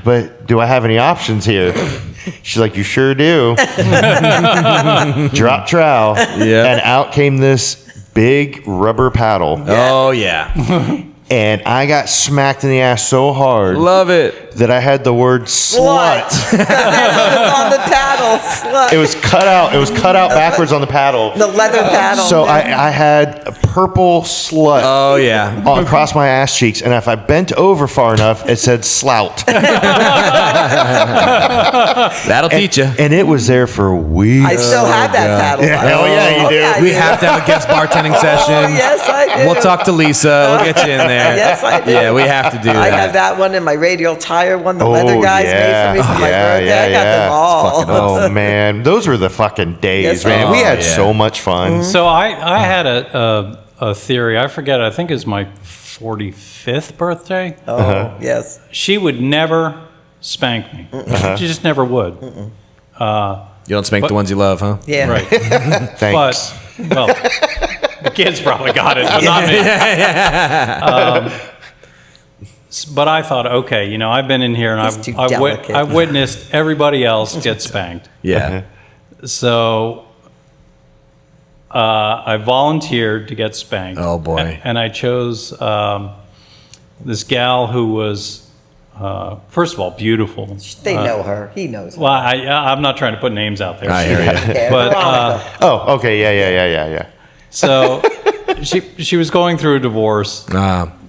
Speaker 1: But do I have any options here? She's like, you sure do. Drop trowel.
Speaker 2: Yeah.
Speaker 1: And out came this big rubber paddle.
Speaker 2: Oh yeah.
Speaker 1: And I got smacked in the ass so hard
Speaker 2: Love it.
Speaker 1: that I had the word
Speaker 4: Slut.
Speaker 1: slut.
Speaker 4: That's what's on the paddle. Slut.
Speaker 1: It was cut out. It was cut out backwards on the paddle.
Speaker 4: the leather paddle.
Speaker 1: So I had a purple slut
Speaker 2: Oh yeah.
Speaker 1: across my ass cheeks, and if I bent over far enough, it said slout.
Speaker 2: That'll teach you.
Speaker 1: And it was there for weeks.
Speaker 4: I still have that paddle.
Speaker 1: Yeah, hell yeah, you do.
Speaker 4: I
Speaker 2: We
Speaker 4: do.
Speaker 2: have to have a guest bartending session.
Speaker 4: Oh, yes, I do.
Speaker 2: We'll talk to Lisa. We'll get you in there.
Speaker 4: Yes, I do.
Speaker 2: Yeah, we have to do
Speaker 4: I have
Speaker 2: that.
Speaker 4: that one and my radial tire one. The leather guys made for me for my birthday. I got them all.
Speaker 1: Oh man, those were the fucking days,
Speaker 4: Yes,
Speaker 1: man.
Speaker 2: they
Speaker 1: We
Speaker 2: were.
Speaker 1: had
Speaker 2: Yeah.
Speaker 1: so much fun.
Speaker 3: So I had a theory. I forget. I think it was my 45th birthday.
Speaker 4: Oh, yes.
Speaker 3: She would never spank me. She just never would.
Speaker 2: You don't spank the ones you love, huh?
Speaker 4: Yeah.
Speaker 3: Right.
Speaker 1: Thanks.
Speaker 3: But, well, the kids probably got it, but not me. But I thought, okay, I've been in here and
Speaker 4: He's too
Speaker 3: I've
Speaker 4: delicate.
Speaker 3: witnessed everybody else get spanked.
Speaker 2: Yeah.
Speaker 3: So I volunteered to get spanked.
Speaker 2: Oh, boy.
Speaker 3: And I chose this gal who was, first of all, beautiful.
Speaker 4: They know her. He knows her.
Speaker 3: Well, I'm not trying to put names out there.
Speaker 2: I hear you.
Speaker 4: Yeah,
Speaker 3: But
Speaker 4: Veronica.
Speaker 1: Oh, okay, yeah.
Speaker 3: so she was going through a divorce.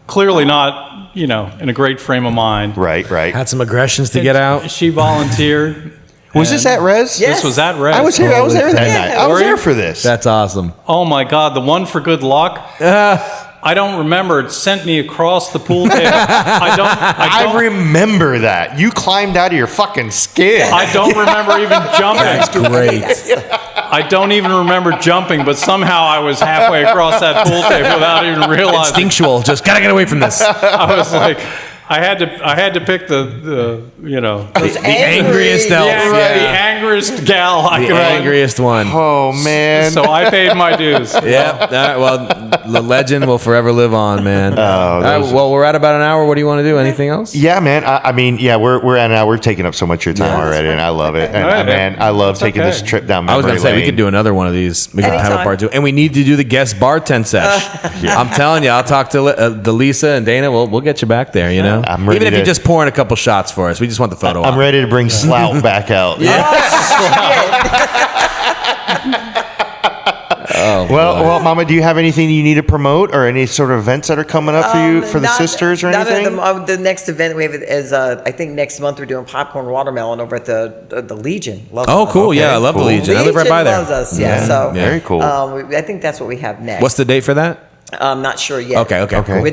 Speaker 3: Clearly not, in a great frame of mind.
Speaker 1: Right.
Speaker 2: Had some aggressions to get out.
Speaker 3: She volunteered.
Speaker 1: Was this at Res?
Speaker 4: Yes.
Speaker 3: This was at Res.
Speaker 1: I was here. I was there that
Speaker 4: Yeah.
Speaker 1: night. I was
Speaker 3: Were you?
Speaker 1: there for this.
Speaker 2: That's awesome.
Speaker 3: Oh my God, the one for good luck. I don't remember. It sent me across the pool table.
Speaker 1: I remember that. You climbed out of your fucking skin.
Speaker 3: I don't remember even jumping.
Speaker 2: Great.
Speaker 3: I don't even remember jumping, but somehow I was halfway across that pool table without even realizing.
Speaker 2: Instinctual. Just gotta get away from this.
Speaker 3: I was like, I had to pick the
Speaker 4: Those
Speaker 2: angriest elf.
Speaker 3: the
Speaker 2: Yeah.
Speaker 3: angriest gal I
Speaker 2: The
Speaker 3: could find.
Speaker 2: angriest one.
Speaker 1: Oh man.
Speaker 3: So I paid my dues.
Speaker 2: Yeah. All right, well, the legend will forever live on, man. All right, well, we're at about an hour. What do you want to do? Anything else?
Speaker 1: Yeah, man. I mean, yeah, we're at now. We're taking up so much of your time
Speaker 2: Yeah,
Speaker 1: already, and I love it. And
Speaker 3: Right,
Speaker 1: man, I love
Speaker 3: that's
Speaker 1: taking
Speaker 3: okay.
Speaker 1: this trip down
Speaker 2: I was
Speaker 1: memory
Speaker 2: going to say, we
Speaker 1: lane.
Speaker 2: could do another one of these. We could have a
Speaker 4: Anytime.
Speaker 2: part 2. And we need to do the guest bartend sesh. I'm telling you, I'll talk to the Lisa and Dana. We'll get you back there, you know?
Speaker 1: I'm ready
Speaker 2: Even if
Speaker 1: to-
Speaker 2: you just pour in a couple shots for us. We just want the photo
Speaker 1: I'm
Speaker 2: op.
Speaker 1: ready to bring Slout back out. Well, Mama, do you have anything you need to promote, or any sort of events that are coming up for you for the sisters or anything?
Speaker 4: The next event we have is, I think next month we're doing popcorn watermelon over at the Legion. Love
Speaker 2: Oh,
Speaker 4: us.
Speaker 2: cool.
Speaker 1: Okay,
Speaker 2: Yeah, I love
Speaker 1: cool.
Speaker 2: the Legion. I live right by there.
Speaker 4: Loves us, yeah. So
Speaker 1: Very cool.
Speaker 4: I think that's what we have next.
Speaker 2: What's the date for that?
Speaker 4: I'm not sure yet.
Speaker 2: Okay.
Speaker 1: Okay.
Speaker 4: We're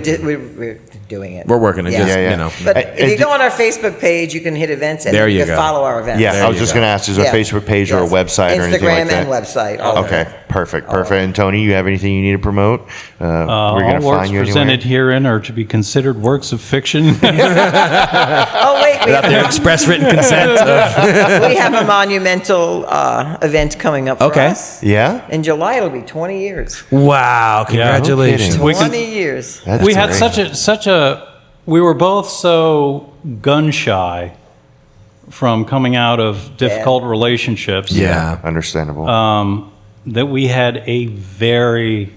Speaker 4: doing it.
Speaker 2: We're working it.
Speaker 4: Yeah.
Speaker 2: Just,
Speaker 1: Yeah.
Speaker 2: you know.
Speaker 4: But
Speaker 1: And-
Speaker 4: if you
Speaker 1: and
Speaker 4: go on our Facebook page, you can hit events and
Speaker 2: There you
Speaker 4: you can
Speaker 2: go.
Speaker 4: follow our events.
Speaker 1: Yeah, I was
Speaker 2: you
Speaker 1: just
Speaker 2: go.
Speaker 1: going to ask, is there a
Speaker 4: Yeah.
Speaker 1: Facebook page or a
Speaker 4: Yes.
Speaker 1: website or anything like
Speaker 4: Instagram
Speaker 1: that?
Speaker 4: and website. all of
Speaker 1: Okay,
Speaker 4: it.
Speaker 1: perfect. And Tony, you have anything you need to promote? We're going
Speaker 3: All
Speaker 1: to
Speaker 3: works
Speaker 1: find you
Speaker 3: presented
Speaker 1: anywhere.
Speaker 3: herein are to be considered works of fiction.
Speaker 4: Oh, wait.
Speaker 2: Without their express written consent.
Speaker 4: We have a monumental event coming up for
Speaker 2: Okay.
Speaker 4: us.
Speaker 1: Yeah?
Speaker 4: In July, it'll be 20 years.
Speaker 2: Wow. Congratulations.
Speaker 1: kidding.
Speaker 3: We can-
Speaker 4: 20 years.
Speaker 1: That's
Speaker 3: we had
Speaker 1: great.
Speaker 3: such a we were both so gun shy from coming out of difficult relationships
Speaker 2: Yeah.
Speaker 1: Understandable.
Speaker 3: that we had a very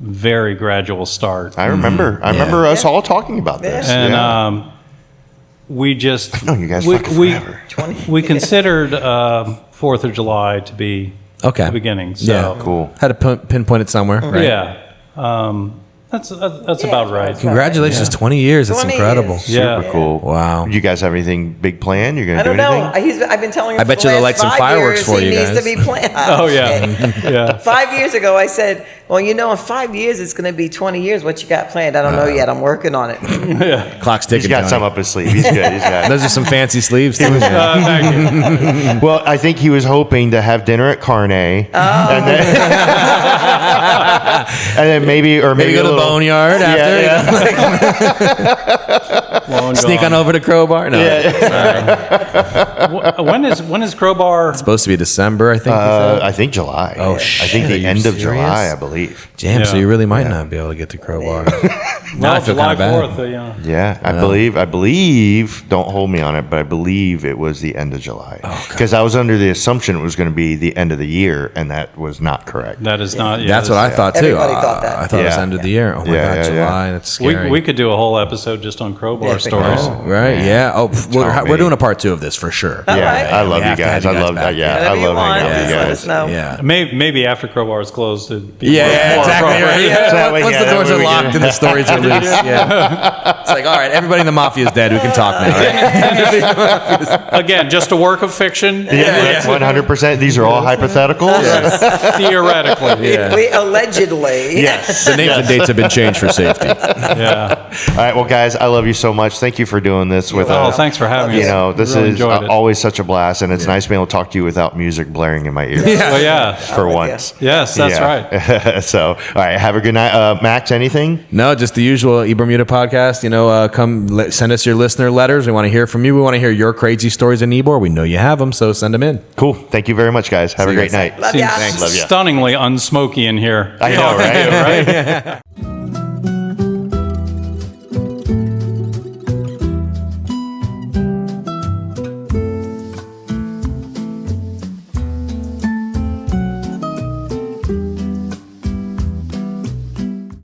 Speaker 3: very gradual start.
Speaker 1: I remember us all talking about this.
Speaker 3: And
Speaker 1: yeah.
Speaker 3: we just
Speaker 1: I've known you guys
Speaker 3: we,
Speaker 1: fucking
Speaker 3: we,
Speaker 1: forever.
Speaker 4: 20.
Speaker 3: we considered 4th of July to be
Speaker 2: Okay.
Speaker 3: the beginning. So
Speaker 2: Yeah.
Speaker 1: Cool.
Speaker 2: Had to pinpoint it somewhere, right?
Speaker 3: yeah. That's about right.
Speaker 2: Congratulations, 20 years. That's
Speaker 4: 20
Speaker 2: incredible.
Speaker 4: years.
Speaker 3: Yeah.
Speaker 1: Super cool.
Speaker 2: Wow.
Speaker 1: You guys have anything big planned? You're going
Speaker 4: I
Speaker 1: to do
Speaker 4: don't know.
Speaker 1: anything?
Speaker 4: I've been telling him
Speaker 2: I
Speaker 4: for
Speaker 2: bet
Speaker 4: the
Speaker 2: you they'll
Speaker 4: last
Speaker 2: light some
Speaker 4: 5
Speaker 2: fireworks
Speaker 4: years
Speaker 2: for
Speaker 4: he
Speaker 2: you
Speaker 4: needs
Speaker 2: guys.
Speaker 4: to be planned.
Speaker 3: Oh yeah. Yeah.
Speaker 4: 5 years ago, I said, well, you know, in 5 years, it's going to be 20 years. What you got planned? I don't know yet. I'm working on it.
Speaker 2: Clock's ticking.
Speaker 1: He's got
Speaker 2: Tony.
Speaker 1: some up his sleeve. He's good. He's got
Speaker 2: Those are some fancy sleeves, too. man.
Speaker 3: Thank you.
Speaker 1: Well, I think he was hoping to have dinner at Carne.
Speaker 2: Oh.
Speaker 1: And then, and then maybe
Speaker 2: Maybe
Speaker 1: a
Speaker 2: go to the
Speaker 1: little-
Speaker 2: boneyard after.
Speaker 1: Yeah,
Speaker 3: Long
Speaker 2: Sneak
Speaker 3: gone.
Speaker 2: on over to Crowbar. No,
Speaker 3: When is Crowbar?
Speaker 2: supposed to be December, I think. you said.
Speaker 1: I think July.
Speaker 2: Oh,
Speaker 1: I
Speaker 2: shit.
Speaker 1: think
Speaker 2: Are
Speaker 1: the
Speaker 2: you
Speaker 1: end of
Speaker 2: serious?
Speaker 1: July, I believe.
Speaker 2: Damn, so
Speaker 3: Yeah.
Speaker 2: you really might not be able to get to Crowbar. Now I
Speaker 3: Well,
Speaker 2: feel
Speaker 3: July
Speaker 2: kind of
Speaker 3: 4th.
Speaker 2: bad.
Speaker 3: Yeah.
Speaker 1: Yeah, I believe, don't hold me on it, but I believe it was the end of July. Because I was under the assumption it was going to be the end of the year, and that was not correct.
Speaker 3: That is not. Yeah,
Speaker 2: That's what I thought, too.
Speaker 4: Everybody thought that.
Speaker 2: I thought it was
Speaker 1: Yeah.
Speaker 2: end of the year. Oh, my
Speaker 1: Yeah,
Speaker 2: God,
Speaker 1: yeah,
Speaker 2: July.
Speaker 1: yeah.
Speaker 2: That's scary.
Speaker 3: We could do a whole episode just on Crowbar
Speaker 4: Yeah,
Speaker 3: stories.
Speaker 2: Oh, right, yeah. Oh,
Speaker 1: Tell
Speaker 2: we're
Speaker 1: me.
Speaker 2: doing a part 2 of this for sure.
Speaker 4: All
Speaker 1: Yeah,
Speaker 4: right.
Speaker 1: I love
Speaker 2: We
Speaker 1: you
Speaker 2: have to
Speaker 1: guys.
Speaker 2: have
Speaker 1: I
Speaker 2: you guys
Speaker 1: love
Speaker 2: back.
Speaker 1: that. Yeah, I
Speaker 4: Whatever you
Speaker 1: love hanging
Speaker 4: want,
Speaker 1: out with
Speaker 4: just
Speaker 1: you
Speaker 4: let
Speaker 1: guys.
Speaker 4: us know.
Speaker 2: Yeah.
Speaker 3: Maybe after Crowbar is closed. It'd be
Speaker 2: Yeah,
Speaker 3: more
Speaker 2: exactly.
Speaker 3: appropriate.
Speaker 2: Right.
Speaker 1: That way,
Speaker 2: Once
Speaker 1: yeah,
Speaker 2: the
Speaker 1: that
Speaker 2: doors
Speaker 1: way
Speaker 2: are
Speaker 1: we
Speaker 2: locked
Speaker 1: can-
Speaker 2: and the stories are loose. Yeah. It's like, all right, everybody in the mafia is dead. We can talk now. Right?
Speaker 3: Again, just a work of fiction.
Speaker 1: Yeah, 100%. These are all hypotheticals.
Speaker 3: Theoretically.
Speaker 2: Yeah.
Speaker 4: We allegedly.
Speaker 1: Yes.
Speaker 2: The names and dates have been changed for safety.
Speaker 3: Yeah.
Speaker 1: All right, well, guys, I love you so much. Thank you for doing this with
Speaker 3: Oh,
Speaker 1: us.
Speaker 3: thanks for having us.
Speaker 1: You know, this
Speaker 3: Really
Speaker 1: is
Speaker 3: enjoyed it.
Speaker 1: always such a blast, and it's nice being able to talk to you without music blaring in my ears
Speaker 3: Well, yeah.
Speaker 1: for
Speaker 4: with
Speaker 1: once.
Speaker 3: Yes, that's right.
Speaker 1: right. So, all right, have a good night. Max, anything?
Speaker 2: No, just the usual eBermuda podcast. You know, send us your listener letters. We want to hear from you. We want to hear your crazy stories in Ybor. We know you have them, so send them in.
Speaker 1: Cool. Thank you very much, guys. Have
Speaker 2: See
Speaker 1: a
Speaker 2: you
Speaker 1: great
Speaker 2: guys.
Speaker 1: night.
Speaker 4: Love ya.
Speaker 3: Seems
Speaker 1: Love ya.
Speaker 3: stunningly unsmoky in here.
Speaker 1: I know, right?
Speaker 3: Right?